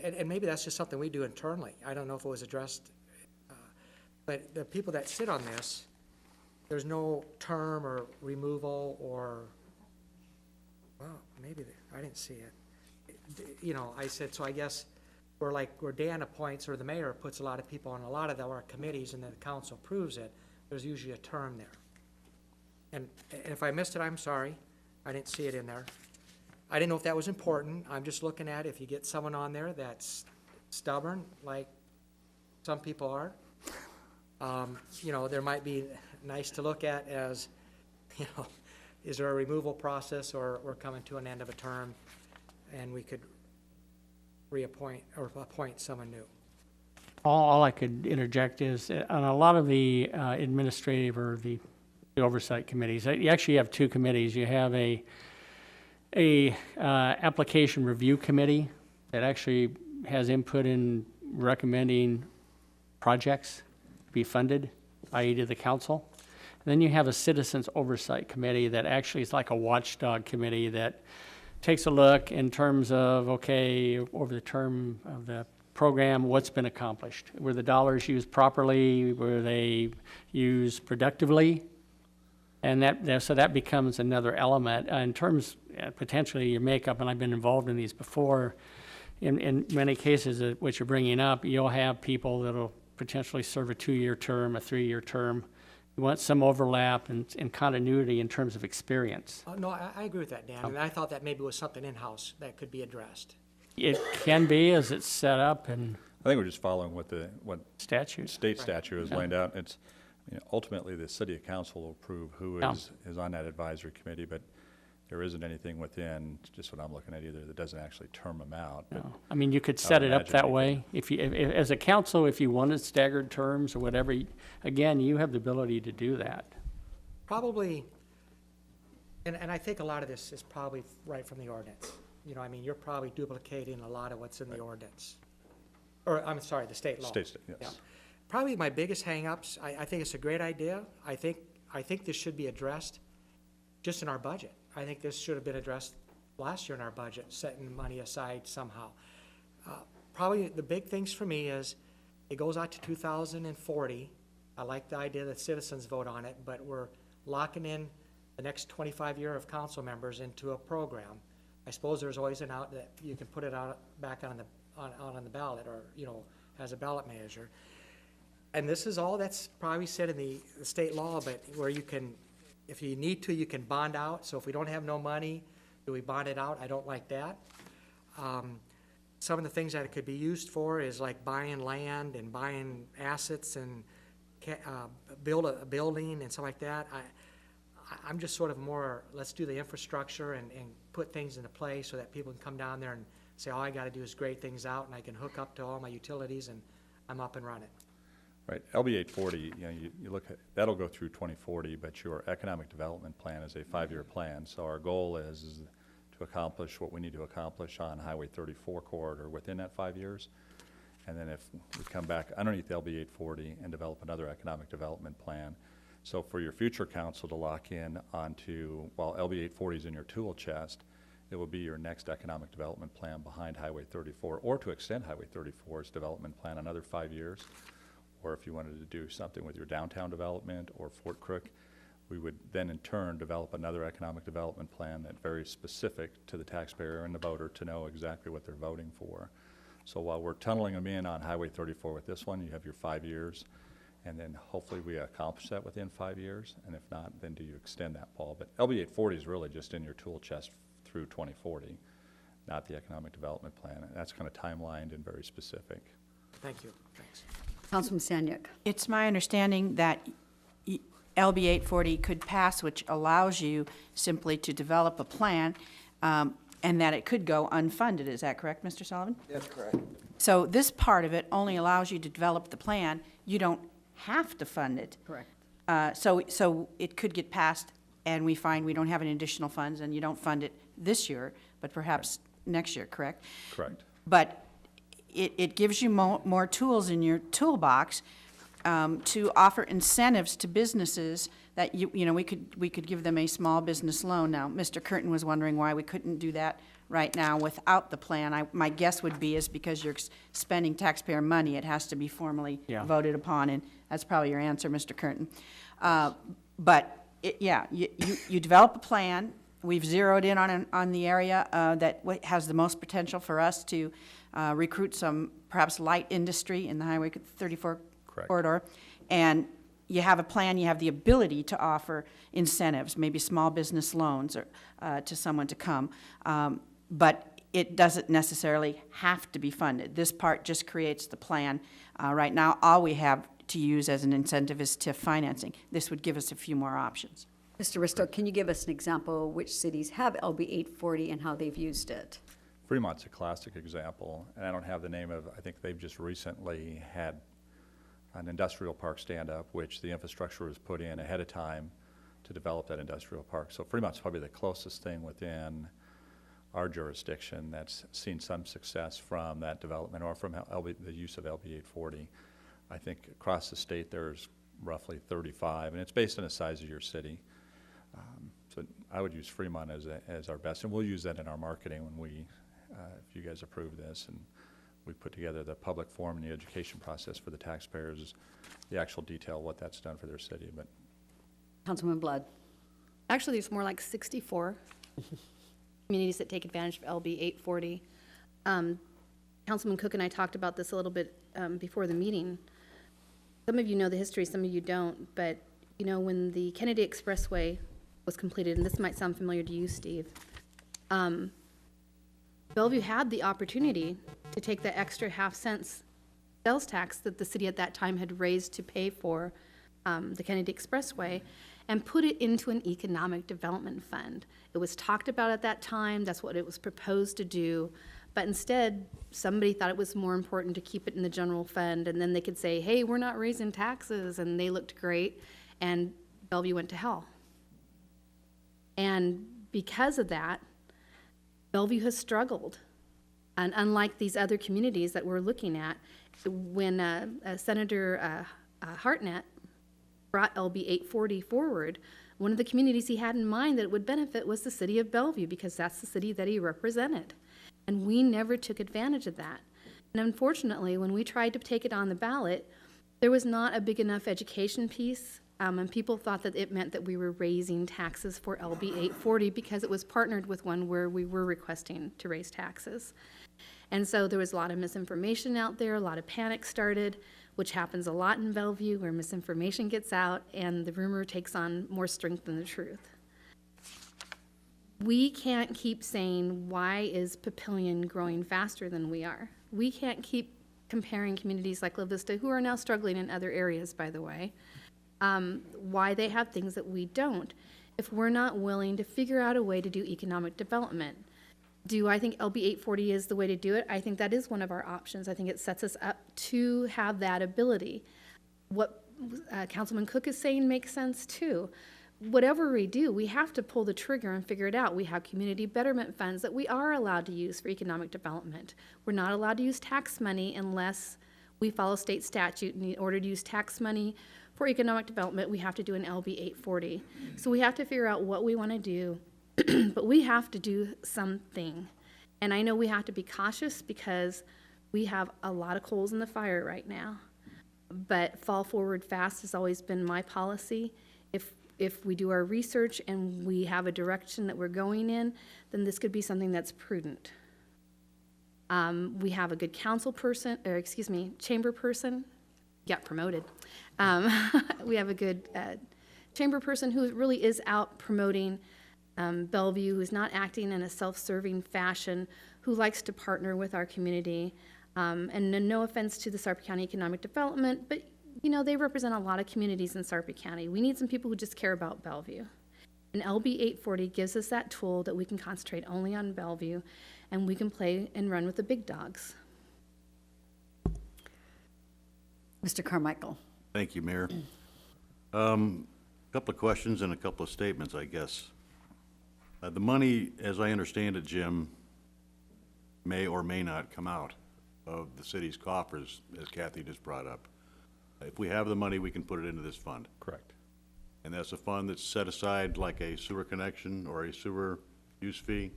and maybe that's just something we do internally. I don't know if it was addressed. But the people that sit on this, there's no term or removal or, well, maybe, I didn't see it. I said, so I guess where Dan appoints or the mayor puts a lot of people on a lot of our committees and then the council approves it, there's usually a term there. And if I missed it, I'm sorry. I didn't see it in there. I didn't know if that was important. I'm just looking at if you get someone on there that's stubborn, like some people are, there might be nice to look at as, is there a removal process or we're coming to an end of a term and we could reappoint or appoint someone new. All I could interject is on a lot of the administrative or the oversight committees, you actually have two committees. You have a application review committee that actually has input in recommending projects be funded, i.e. to the council. And then you have a citizens oversight committee that actually is like a watchdog committee that takes a look in terms of, okay, over the term of the program, what's been accomplished? Were the dollars used properly? Were they used productively? And so that becomes another element. In terms, potentially your makeup, and I've been involved in these before, in many cases, what you're bringing up, you'll have people that'll potentially serve a 2-year term, a 3-year term. You want some overlap and continuity in terms of experience. No, I agree with that, Dan, and I thought that maybe was something in-house that could be addressed. It can be as it's set up in I think we're just following what statute. state statute has laid out. It's, ultimately, the city council will approve who is on that advisory committee, but there isn't anything within, just what I'm looking at either, that doesn't actually term them out. But No. I mean, you could set it up imagine that we way. If as a council, if you wanted staggered terms or whatever, again, you have the ability to do that. Probably, and I think a lot of this is probably right from the ordinance. I mean, you're probably duplicating a lot of what's in the ordinance. Or, I'm sorry, the state law. State, yes. Yeah. Probably my biggest hangups, I think it's a great idea. I think this should be addressed just in our budget. I think this should have been addressed last year in our budget, setting money aside somehow. Probably the big things for me is, it goes out to 2040. I like the idea that citizens vote on it, but we're locking in the next 25 year of council members into a program. I suppose there's always an out that you can put it out back on the ballot, or, as a ballot measure. And this is all that's probably said in the state law, but where you can, if you need to, you can bond out. So if we don't have no money, do we bond it out? I don't like that. Some of the things that it could be used for is like buying land and buying assets and build a building and stuff like that. I'm just sort of more, let's do the infrastructure and put things into place so that people can come down there and say, all I gotta do is grade things out and I can hook up to all my utilities and I'm up and running. Right, LB 840, you look at, that'll go through 2040, but your economic development plan is a 5-year plan. So our goal is to accomplish what we need to accomplish on Highway 34 corridor within that 5 years. And then if we come back underneath LB 840 and develop another economic development plan. So for your future council to lock in onto, while LB 840 is in your tool chest, it will be your next economic development plan behind Highway 34, or to extend Highway 34's development plan another 5 years. Or if you wanted to do something with your downtown development or Fort Crook, we would then in turn develop another economic development plan that's very specific to the taxpayer and the voter to know exactly what they're voting for. So while we're tunneling them in on Highway 34 with this one, you have your 5 years, and then hopefully we accomplish that within 5 years, and if not, then do you extend that, Paul? But LB 840 is really just in your tool chest through 2040, not the economic development plan. And that's kind of timelined and very specific. Thank you, thanks. Councilman Stanyek. It's my understanding that LB 840 could pass, which allows you simply to develop a plan, and that it could go unfunded. Is that correct, Mr. Sullivan? That's correct. So this part of it only allows you to develop the plan. You don't have to fund it. Correct. So it could get passed, and we find we don't have any additional funds, and you don't fund it this year, but perhaps next year, correct? Correct. But it gives you more tools in your toolbox to offer incentives to businesses that, we could give them a small business loan. Now, Mr. Curtin was wondering why we couldn't do that right now without the plan. My guess would be is because you're spending taxpayer money, it has to be formally voted upon, and that's probably your answer, Mr. Curtin. But, you develop a plan. We've zeroed in on the area that has the most potential for us to recruit some perhaps light industry in the Highway 34 corridor. And you have a plan, you have the ability to offer incentives, maybe small business loans or, to someone to come. But it doesn't necessarily have to be funded. This part just creates the plan. Right now, all we have to use as an incentive is TIF financing. This would give us a few more options. Mr. Risto, can you give us an example of which cities have LB 840 and how they've used it? Fremont's a classic example, and I don't have the name of, I think they've just recently had an industrial park stand-up, which the infrastructure was put in ahead of time to develop that industrial park. So Fremont's probably the closest thing within our jurisdiction that's seen some success from that development or from the use of LB 840. I think across the state there's roughly 35, and it's based on the size of your city. So I would use Fremont as our best, and we'll use that in our marketing when we, if you guys approve this, and we put together the public forum and the education process for the taxpayers, the actual detail of what that's done for their city. But Councilman Blood. Actually, there's more like 64 communities that take advantage of LB 840. Councilman Cook and I talked about this a little bit before the meeting. Some of you know the history, some of you don't, but you know, when the Kennedy Expressway was completed, and this might sound familiar to you, Steve, Bellevue had the opportunity to take the extra half-cent sales tax that the city at that time had raised to pay for the Kennedy Expressway and put it into an economic development fund. It was talked about at that time, that's what it was proposed to do, but instead, somebody thought it was more important to keep it in the general fund, and then they could say, hey, we're not raising taxes, and they looked great, and Bellevue went to hell. And because of that, Bellevue has struggled. And unlike these other communities that we're looking at, when Senator Hartnett brought LB 840 forward, one of the communities he had in mind that it would benefit was the city of Bellevue, because that's the city that he represented. And we never took advantage of that. And unfortunately, when we tried to take it on the ballot, there was not a big enough education piece, and people thought that it meant that we were raising taxes for LB 840 because it was partnered with one where we were requesting to raise taxes. And so there was a lot of misinformation out there, a lot of panic started, which happens a lot in Bellevue, where misinformation gets out and the rumor takes on more strength than the truth. We can't keep saying, why is Papillion growing faster than we are? We can't keep comparing communities like La Vista, who are now struggling in other areas, by the way, why they have things that we don't, if we're not willing to figure out a way to do economic development. Do I think LB 840 is the way to do it? I think that is one of our options. I think it sets us up to have that ability. What Councilman Cook is saying makes sense too. Whatever we do, we have to pull the trigger and figure it out. We have community betterment funds that we are allowed to use for economic development. We're not allowed to use tax money unless we follow state statute. And in order to use tax money for economic development, we have to do an LB 840. So we have to figure out what we want to do, but we have to do something. And I know we have to be cautious because we have a lot of coals in the fire right now. But fall forward fast has always been my policy. If we do our research and we have a direction that we're going in, then this could be something that's prudent. We have a good council person, or excuse me, chamber person, got promoted. We have a good chamber person who really is out promoting Bellevue, who's not acting in a self-serving fashion, who likes to partner with our community. And no offense to the Sarpy County Economic Development, but you know, they represent a lot of communities in Sarpy County. We need some people who just care about Bellevue. And LB 840 gives us that tool that we can concentrate only on Bellevue, and we can play and run with the big dogs. Mr. Carmichael. Thank you, Mayor. Couple of questions and a couple of statements, I guess. The money, as I understand it, Jim, may or may not come out of the city's coffers, as Kathy just brought up. If we have the money, we can put it into this fund. Correct. And that's a fund that's set aside like a sewer connection or a sewer use fee,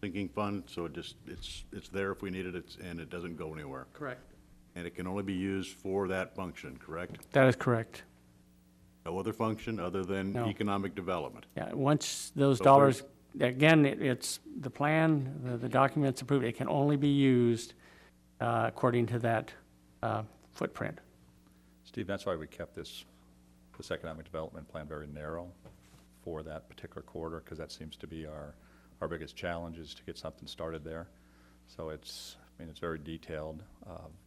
sinking fund, so it's there if we need it, and it doesn't go anywhere. Correct. And it can only be used for that function, correct? That is correct. No other function other than No. economic development. Yeah, once those So dollars, again, it's the plan, the document's approved, it can only be used according to that footprint. Steve, that's why we kept this economic development plan very narrow for that particular quarter, because that seems to be our biggest challenge, is to get something started there. So it's very detailed,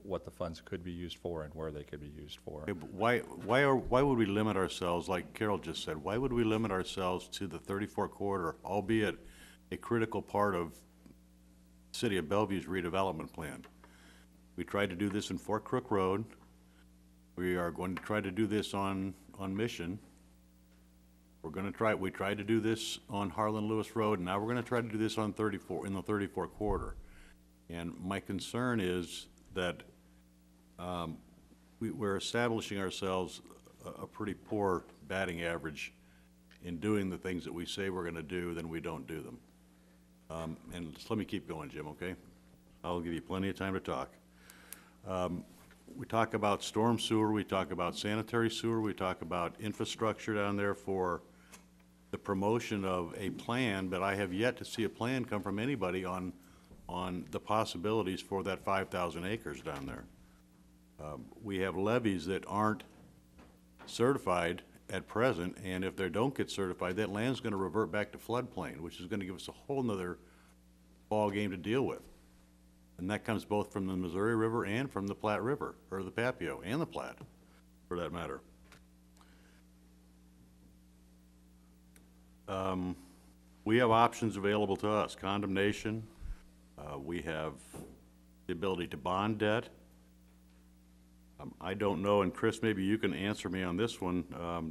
what the funds could be used for and where they could be used for. Okay, but why would we limit ourselves, like Carol just said, why would we limit ourselves to the 34 corridor, albeit a critical part of City of Bellevue's redevelopment plan? We tried to do this in Fort Crook Road. We are going to try to do this on Mission. We tried to do this on Harlan Lewis Road, and now we're gonna try to do this on 34, in the 34 corridor. And my concern is that we're establishing ourselves a pretty poor batting average in doing the things that we say we're gonna do, then we don't do them. And just let me keep going, Jim, okay? I'll give you plenty of time to talk. We talk about storm sewer, we talk about sanitary sewer, we talk about infrastructure down there for the promotion of a plan, but I have yet to see a plan come from anybody on the possibilities for that 5,000 acres down there. We have levees that aren't certified at present, and if they don't get certified, that land's gonna revert back to floodplain, which is gonna give us a whole nother ballgame to deal with. And that comes both from the Missouri River and from the Platte River, or the Papio, and the Platte, for that matter. We have options available to us, condemnation, we have the ability to bond debt. I don't know, and Chris, maybe you can answer me on this one.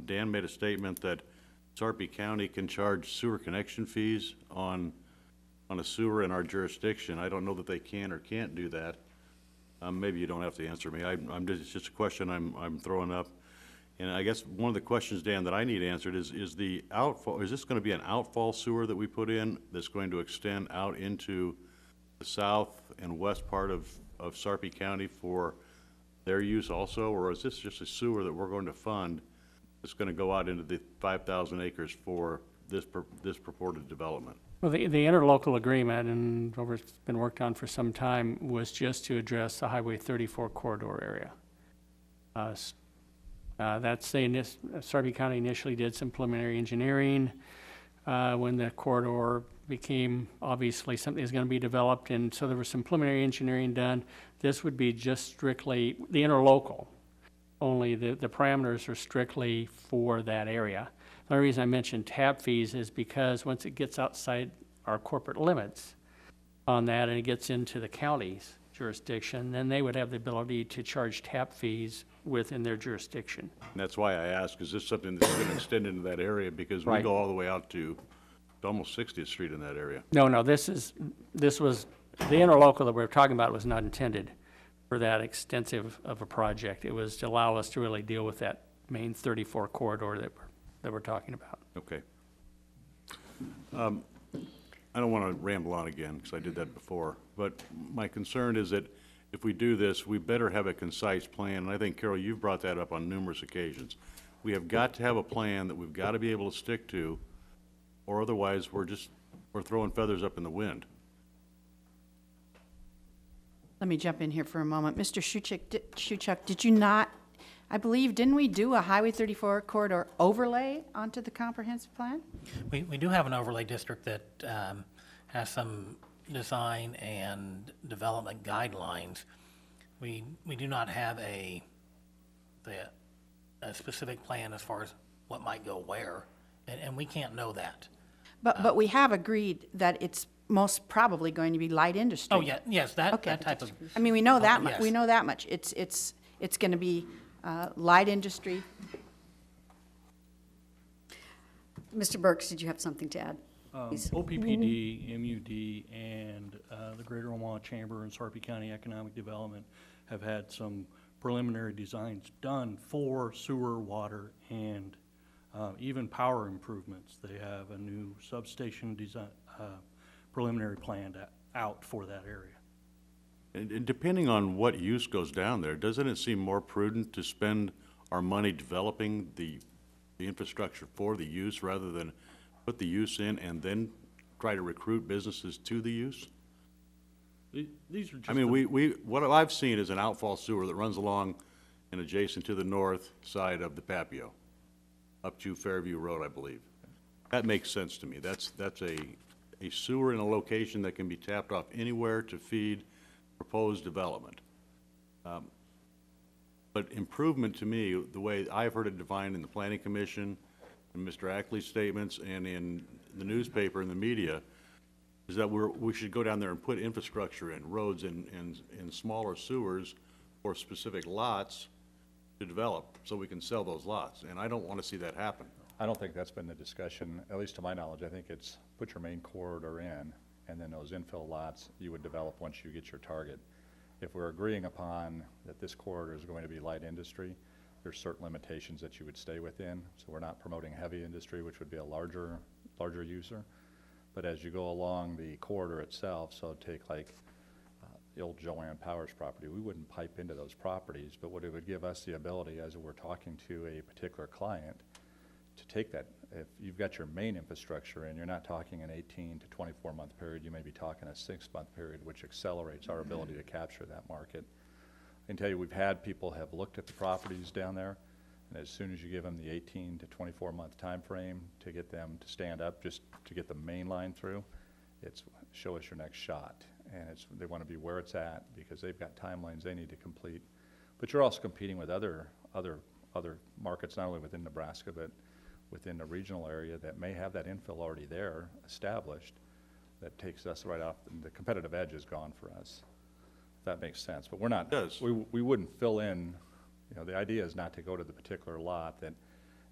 Dan made a statement that Sarpy County can charge sewer connection fees on a sewer in our jurisdiction. I don't know that they can or can't do that. Maybe you don't have to answer me. It's just a question I'm throwing up. And I guess one of the questions, Dan, that I need answered is the outfall, is this gonna be an outfall sewer that we put in that's going to extend out into the south and west part of Sarpy County for their use also, or is this just a sewer that we're going to fund that's gonna go out into the 5,000 acres for this purported development? Well, the interlocal agreement, and what has been worked on for some time, was just to address the Highway 34 corridor area. That's Sarpy County initially did some preliminary engineering when the corridor became obviously something that's going to be developed, and so there was some preliminary engineering done. This would be just strictly the interlocal, only the parameters are strictly for that area. The only reason I mentioned tap fees is because once it gets outside our corporate limits on that and it gets into the county's jurisdiction, then they would have the ability to charge tap fees within their jurisdiction. And that's why I ask, is this something that's gonna extend into that area? Because we Right. go all the way out to almost 60th Street in that area. No, this was, the interlocal that we're talking about was not intended for that extensive of a project. It was to allow us to really deal with that main 34 corridor that we're talking about. Okay. I don't want to ramble on again, because I did that before, but my concern is that if we do this, we better have a concise plan, and I think, Carol, you've brought that up on numerous occasions. We have got to have a plan that we've got to be able to stick to, or otherwise we're throwing feathers up in the wind. Let me jump in here for a moment. Mr. Shuchuk, did you not, I believe, didn't we do a Highway 34 corridor overlay onto the comprehensive plan? We do have an overlay district that has some design and development guidelines. We do not have a specific plan as far as what might go where, and we can't know that. But we have agreed that it's most probably going to be light industry. Oh, yeah, yes, that Okay. type of, I mean, we know that much, yes. we know that much. It's going to be light industry. Mr. Burks, did you have something to add? Please. OPPD, MUD, and the Greater Omaha Chamber and Sarpy County Economic Development have had some preliminary designs done for sewer, water, and even power improvements. They have a new substation design, preliminary planned out for that area. And depending on what use goes down there, doesn't it seem more prudent to spend our money developing the infrastructure for the use rather than put the use in and then try to recruit businesses to the use? These are just. I mean, what I've seen is an outfall sewer that runs along and adjacent to the north side of the Papio, up to Fairview Road, I believe. That makes sense to me. That's a sewer in a location that can be tapped off anywhere to feed proposed development. But improvement to me, the way I've heard it defined in the Planning Commission, in Mr. Ackley's statements, and in the newspaper and the media, is that we should go down there and put infrastructure in, roads and smaller sewers for specific lots to develop, so we can sell those lots. And I don't want to see that happen. I don't think that's been the discussion, at least to my knowledge. I think it's put your main corridor in, and then those infill lots you would develop once you get your target. If we're agreeing upon that this corridor is going to be light industry, there's certain limitations that you would stay within. So we're not promoting heavy industry, which would be a larger user. But as you go along the corridor itself, so take like the old Joanne Powers property, we wouldn't pipe into those properties, but what it would give us the ability, as we're talking to a particular client, to take that, if you've got your main infrastructure in, you're not talking an 18 to 24-month period, you may be talking a 6-month period, which accelerates our ability to capture that market. I can tell you, we've had people have looked at the properties down there, and as soon as you give them the 18 to 24-month time frame to get them to stand up, just to get the main line through, it's show us your next shot. And they want to be where it's at because they've got timelines they need to complete. But you're also competing with other markets, not only within Nebraska, but within the regional area that may have that infill already there established that takes us right off, the competitive edge is gone for us. If that makes sense. But we're not, It does. we wouldn't fill in, the idea is not to go to the particular lot that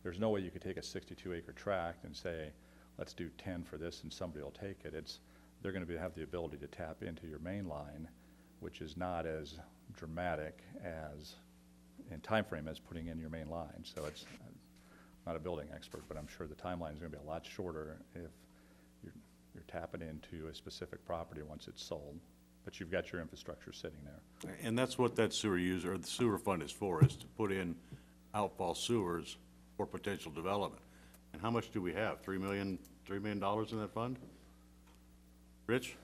there's no way you could take a 62-acre tract and say, let's do 10 for this and somebody will take it. They're going to have the ability to tap into your main line, which is not as dramatic as in time frame as putting in your main line. So it's I'm not a building expert, but I'm sure the timeline is going to be a lot shorter if you're tapping into a specific property once it's sold, but you've got your infrastructure sitting there. And that's what that sewer user, or the sewer fund is for, is to put in outfall sewers for potential development. And how much do we have? $3 million in that fund? Rich?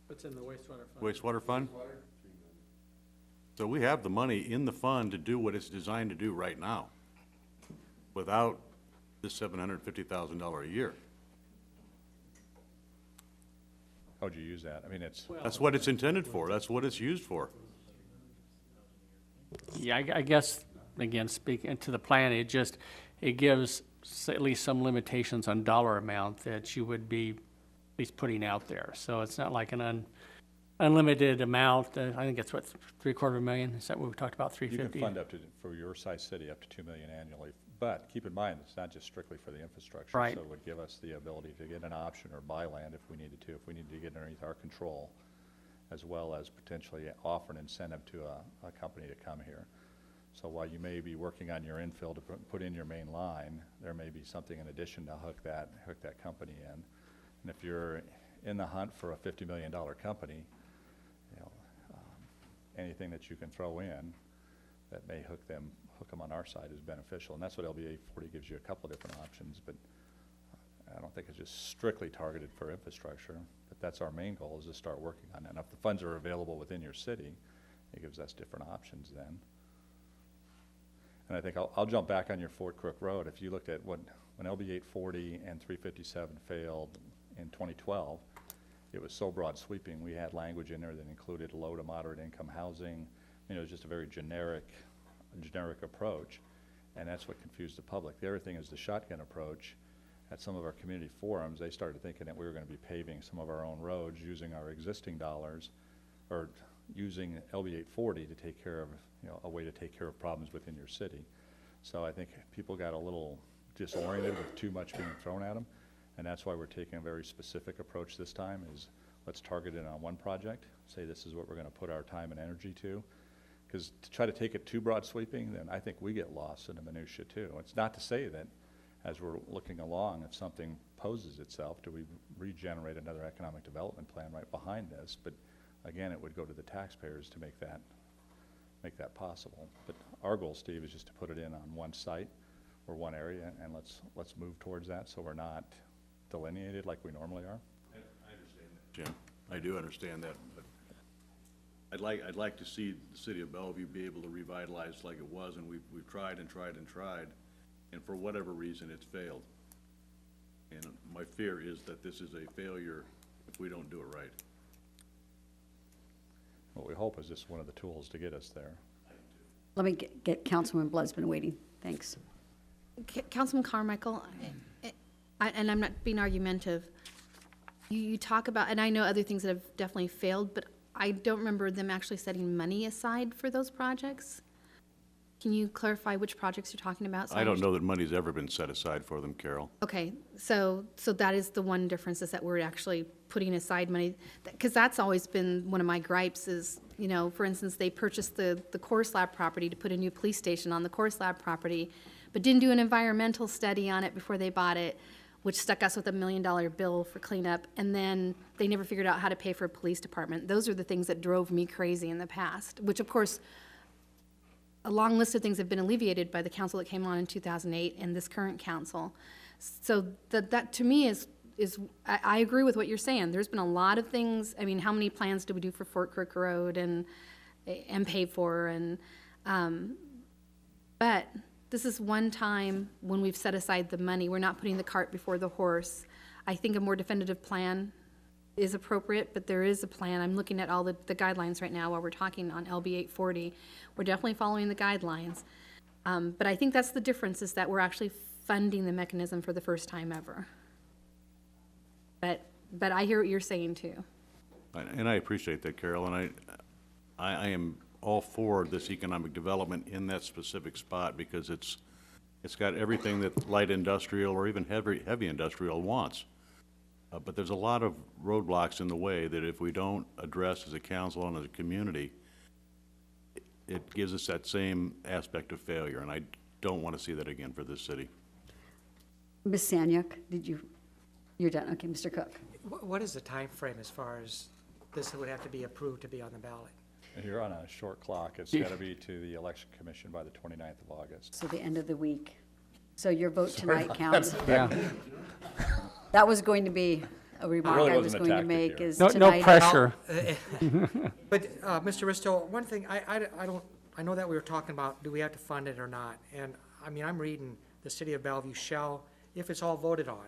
What's in the wastewater fund? Wastewater fund? So we have the money in the fund to do what it's designed to do right now, without this $750,000 a year. How'd you use that? I mean, That's what it's intended for. That's what it's used for. Yeah, I guess, again, speaking to the plan, it gives at least some limitations on dollar amount that you would be at least putting out there. So it's not like an unlimited amount. I think it's what, $750,000? Is that what we talked about, you can $350,000? fund up to, for your size city, up to $2 million annually. But keep in mind, it's not just strictly for the infrastructure. Right. So it would give us the ability to get an option or buy land if we needed to, if we needed to get underneath our control, as well as potentially offer an incentive to a company to come here. So while you may be working on your infill to put in your main line, there may be something in addition to hook that company in. And if you're in the hunt for a $50 million company, anything that you can throw in that may hook them on our side is beneficial. And that's what LBA 40 gives you, a couple of different options, but I don't think it's just strictly targeted for infrastructure. But that's our main goal, is to start working on that. And if the funds are available within your city, it gives us different options then. And I think I'll jump back on your Fort Crook Road. If you looked at when LB 840 and 357 failed in 2012, it was so broad sweeping. We had language in there that included low to moderate income housing. It was just a very generic approach, and that's what confused the public. The other thing is the shotgun approach. At some of our community forums, they started thinking that we were going to be paving some of our own roads using our existing dollars, or using LB 840 to take care of, a way to take care of problems within your city. So I think people got a little disoriented with too much being thrown at them, and that's why we're taking a very specific approach this time, is let's target it on one project, say this is what we're going to put our time and energy to, because to try to take it too broad sweeping, then I think we get lost in the minutia too. It's not to say that as we're looking along, if something poses itself, do we regenerate another economic development plan right behind this? But again, it would go to the taxpayers to make that possible. But our goal, Steve, is just to put it in on one site or one area, and let's move towards that so we're not delineated like we normally are. I understand that, Jim. I do understand that, but I'd like to see the city of Bellevue be able to revitalize like it was, and we've tried and tried and tried, and for whatever reason, it's failed. And my fear is that this is a failure if we don't do it right. What we hope is this is one of the tools to get us there. Let me get Councilman Blood's been waiting. Thanks. Councilman Carmichael, and I'm not being argumentative, you talk about, and I know other things that have definitely failed, but I don't remember them actually setting money aside for those projects. Can you clarify which projects you're talking about? So I don't know that money's ever been set aside for them, Carol. Okay, so that is the one difference, is that we're actually putting aside money, because that's always been one of my gripes is, for instance, they purchased the core slab property to put a new police station on the core slab property, but didn't do an environmental study on it before they bought it, which stuck us with $1 million bill for cleanup, and then they never figured out how to pay for a police department. Those are the things that drove me crazy in the past, which of course, a long list of things have been alleviated by the council that came on in 2008 and this current council. So that to me I agree with what you're saying. There's been a lot of things. I mean, how many plans do we do for Fort Crook Road and pay for? And but this is one time when we've set aside the money. We're not putting the cart before the horse. I think a more definitive plan is appropriate, but there is a plan. I'm looking at all the guidelines right now while we're talking on LB 840. We're definitely following the guidelines. But I think that's the difference, is that we're actually funding the mechanism for the first time ever. But I hear what you're saying too. And I appreciate that, Carol, and I am all for this economic development in that specific spot because it's got everything that light industrial or even heavy industrial wants. But there's a lot of roadblocks in the way that if we don't address as a council and as a community, it gives us that same aspect of failure, and I don't want to see that again for this city. Ms. Sanyuk, you're done, okay, Mr. Cook. What is the time frame as far as this would have to be approved to be on the ballot? If you're on a short clock, it's got to be to the election commission by the 29th of August. So the end of the week. So your vote tonight counts. Yeah. That was going to be a remark really I was wasn't a going to tactic make here. is No tonight. pressure. But, Mr. Risto, one thing, I know that we were talking about, do we have to fund it or not? And, I mean, I'm reading, the city of Bellevue shall, if it's all voted on,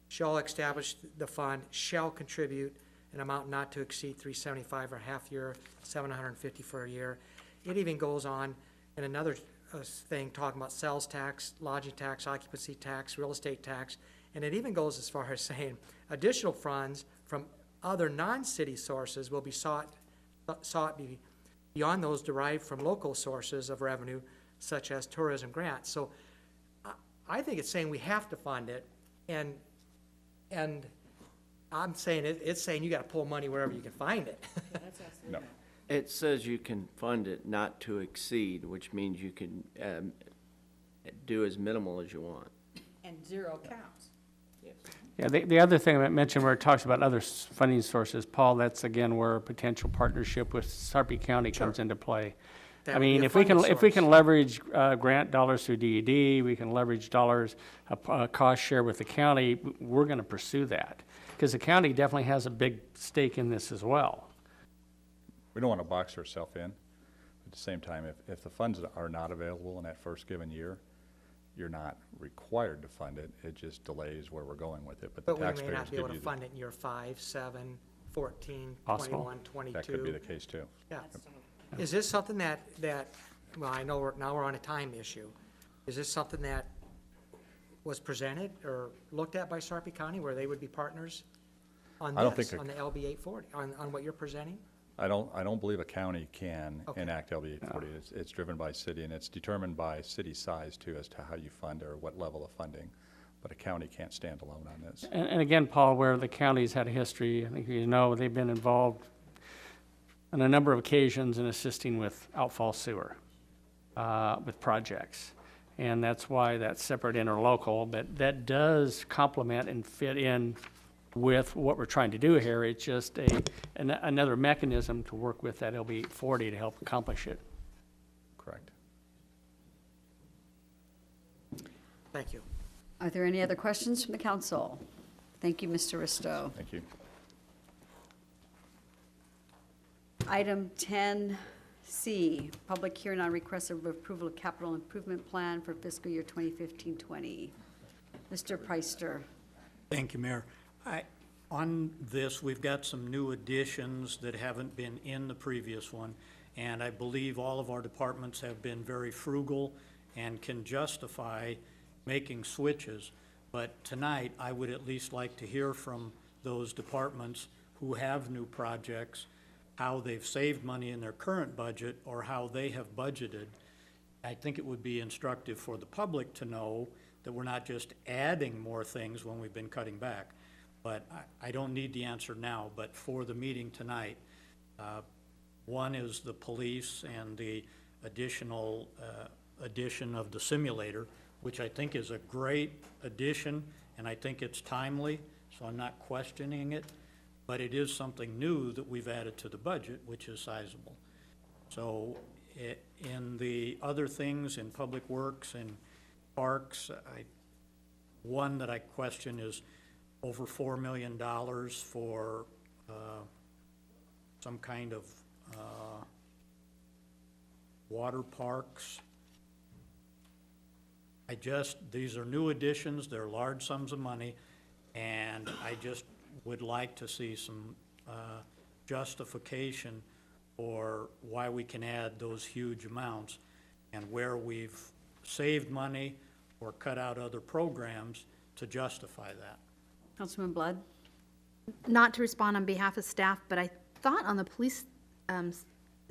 shall establish the fund, shall contribute an amount not to exceed $375 for a half year, $750 for a year. It even goes on in another thing, talking about sales tax, lodging tax, occupancy tax, real estate tax, and it even goes as far as saying additional funds from other non-city sources will be sought beyond those derived from local sources of revenue, such as tourism grants. So I think it's saying we have to fund it, and I'm saying it's saying you got to pull money wherever you can find it. No. It says you can fund it not to exceed, which means you can do as minimal as you want. And zero counts. Yeah, the other thing I mentioned where it talks about other funding sources, Paul, that's again where a potential partnership with Sarpy County comes into play. That I would be mean, a if we funding can source. leverage grant dollars through DED, we can leverage dollars, cost share with the county, we're going to pursue that. Because the county definitely has a big stake in this as well. We don't want to box ourselves in. At the same time, if the funds are not available in that first given year, you're not required to fund it. It just delays where we're going with it. But the But we may taxpayers not be give able to you the, fund it in year 5, 7, 14, Possible. 21, 22. that could be the case too. Yeah. Is this something that, well, I know now we're on a time issue. Is this something that was presented or looked at by Sarpy County where they would be partners on I don't this, think on the LB 840, on what you're presenting? I don't believe a county can Okay. enact LB 840. It's driven by city, and it's determined by city size too as to how you fund or what level of funding. But a county can't stand alone on this. And again, Paul, where the county's had a history, I think you know, they've been involved on a number of occasions in assisting with outfall sewer, with projects. And that's why that's separate interlocal, but that does complement and fit in with what we're trying to do here. It's just another mechanism to work with that LB 840 to help accomplish it. Correct. Thank you. Are there any other questions from the council? Thank you, Mr. Risto. Thank you. Item 10C, public hearing on request of approval of capital improvement plan for fiscal year 2015-20. Mr. Preister. Thank you, Mayor. On this, we've got some new additions that haven't been in the previous one, and I believe all of our departments have been very frugal and can justify making switches. But tonight, I would at least like to hear from those departments who have new projects, how they've saved money in their current budget or how they have budgeted. I think it would be instructive for the public to know that we're not just adding more things when we've been cutting back. But I don't need the answer now, but for the meeting tonight, one is the police and the additional addition of the simulator, which I think is a great addition, and I think it's timely, so I'm not questioning it, but it is something new that we've added to the budget, which is sizable. So In the other things, in public works and parks, one that I question is over $4 million for some kind of water parks. These are new additions, they're large sums of money, and I just would like to see some justification for why we can add those huge amounts, and where we've saved money or cut out other programs to justify that. Councilman Blood? Not to respond on behalf of staff, but I thought on the police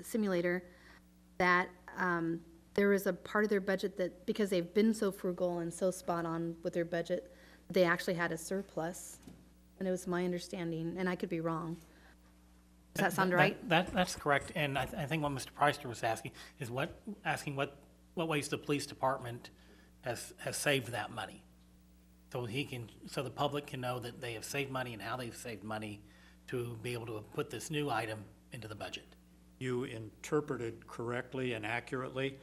simulator that there was a part of their budget that, because they've been so frugal and so spot on with their budget, they actually had a surplus. And it was my understanding, and I could be wrong. Does that sound right? That's correct, and I think what Mr. Preister was asking is what ways the police department has saved that money. So the public can know that they have saved money and how they've saved money to be able to put this new item into the budget. You interpreted correctly and accurately.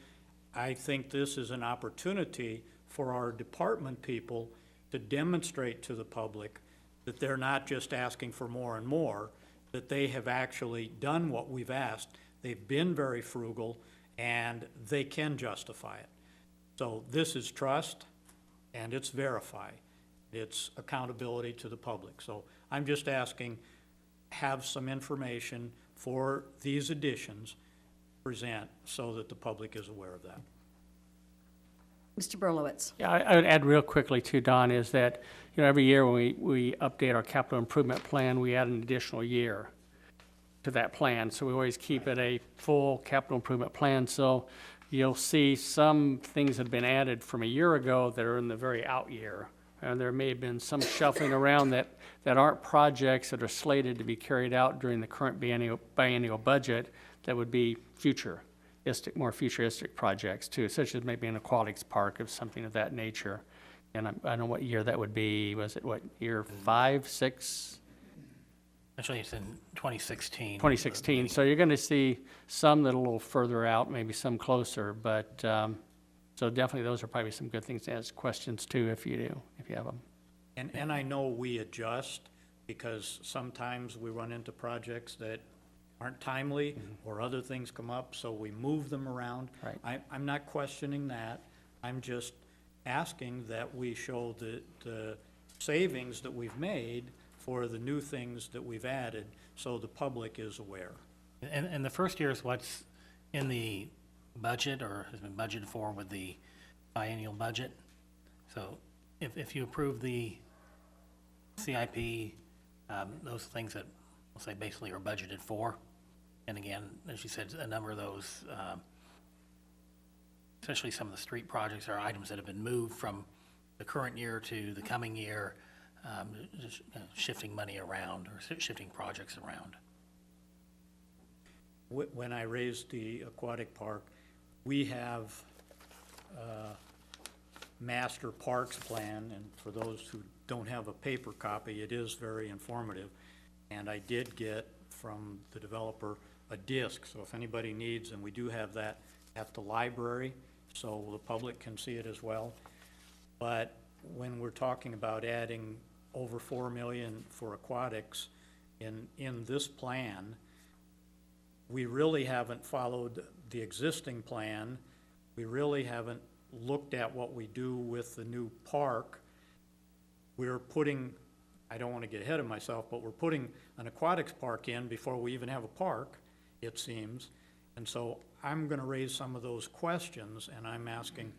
I think this is an opportunity for our department people to demonstrate to the public that they're not just asking for more and more, that they have actually done what we've asked. They've been very frugal, and they can justify it. So this is trust, and it's verify. It's accountability to the public. So I'm just asking, have some information for these additions present so that the public is aware of that. Mr. Berlowitz? Yeah, I would add real quickly too, Don, is that, every year when we update our capital improvement plan, we add an additional year to that plan. So we always keep it a full capital improvement plan. So you'll see some things that have been added from a year ago that are in the very out year. And there may have been some shuffling around that aren't projects that are slated to be carried out during the current biennial budget that would be more futuristic projects too, such as maybe an aquatics park or something of that nature. And I don't know what year that would be. Was it year 5, 6? Actually, it's in 2016. 2016. So you're going to see some that are a little further out, maybe some closer, but so definitely those are probably some good things to ask questions too if you have them. And I know we adjust because sometimes we run into projects that aren't timely or other things come up, so we move them around. Right. I'm not questioning that. I'm just asking that we show the savings that we've made for the new things that we've added so the public is aware. And the first year is what's in the budget or has been budgeted for with the biennial budget. So if you approve the CIP, those things that we'll say basically are budgeted for. And again, as you said, a number of those, especially some of the street projects, are items that have been moved from the current year to the coming year, just shifting money around or shifting projects around. When I raised the aquatic park, we have a master parks plan, and for those who don't have a paper copy, it is very informative. And I did get from the developer a disc, so if anybody needs, and we do have that at the library, so the public can see it as well. But when we're talking about adding over $4 million for aquatics in this plan, we really haven't followed the existing plan. We really haven't looked at what we do with the new park. We're putting, I don't want to get ahead of myself, but we're putting an aquatics park in before we even have a park, it seems. And so I'm going to raise some of those questions, and I'm asking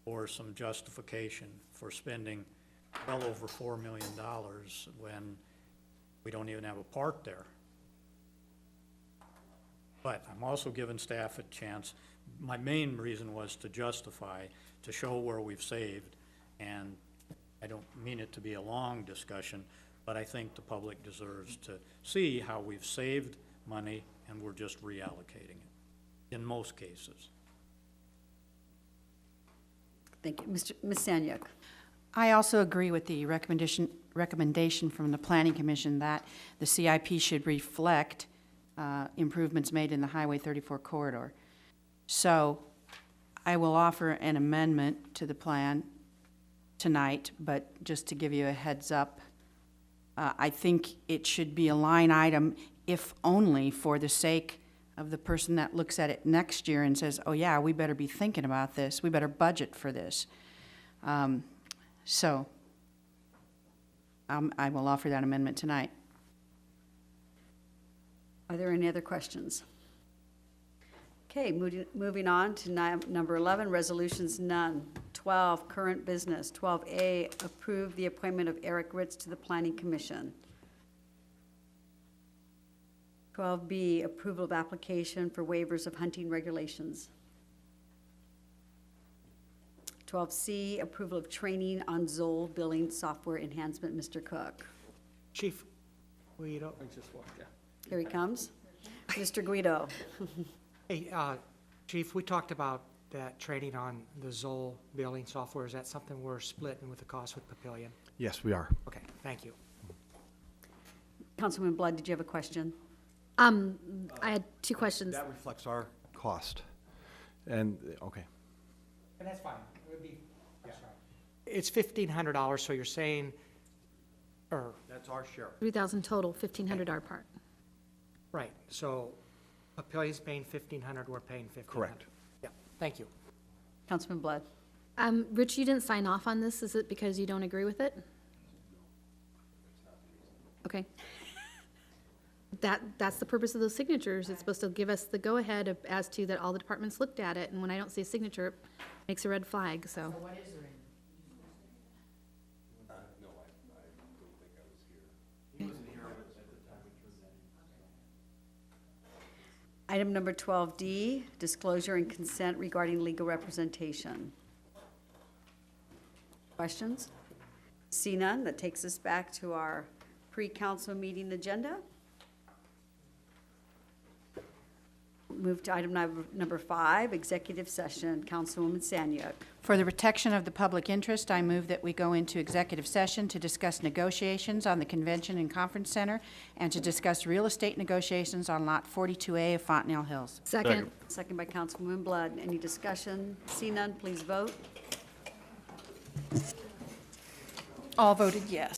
for some justification for spending well over $4 million when we don't even have a park there. But I'm also giving staff a chance. My main reason was to justify, to show where we've saved, and I don't mean it to be a long discussion, but I think the public deserves to see how we've saved money and we're just reallocating it, in most cases. Thank you. Ms. Sanyuk? I also agree with the recommendation from the Planning Commission that the CIP should reflect improvements made in the Highway 34 corridor. So I will offer an amendment to the plan tonight, but just to give you a heads up, I think it should be a line item, if only for the sake of the person that looks at it next year and says, oh yeah, we better be thinking about this, we better budget for this. So I will offer that amendment tonight. Are there any other questions? Okay, moving on to number 11, resolutions, none. 12, current business. 12A, approve the appointment of Eric Ritz to the Planning Commission. 12B, approval of application for waivers of hunting regulations. 12C, approval of training on Zoll billing software enhancement. Mr. Cook. Chief, we don't, Here he comes. Mr. Guido. hey, Chief, we talked about that training on the Zoll billing software. Is that something we're splitting with the cost with Papillion? Yes, we are. Okay, thank you. Councilman Blood, did you have a question? I had two questions. That reflects our cost. And, okay. And that's fine. It would be, that's right. It's $1,500, so you're saying, or, That's our share. 3,000 total, 1,500 our part. right, so Papillion's paying $1,500, we're paying $1,500. Correct. Yeah, thank you. Councilman Blood. Rich, you didn't sign off on this. Is it because you don't agree with it? Okay. That's the purpose of those signatures. It's supposed to give us the go-ahead as to that all the departments looked at it, and when I don't see a signature, it makes a red flag, so. What is there? Item number 12D, disclosure and consent regarding legal representation. Questions? See none, that takes us back to our pre-council meeting agenda. Move to item number 5, executive session. Councilwoman Sanyuk. For the protection of the public interest, I move that we go into executive session to discuss negotiations on the Convention and Conference Center and to discuss real estate negotiations on Lot 42A of Fontenelle Hills. Second. Second by Councilwoman Blood. Any discussion? See none, please vote. All voted yes.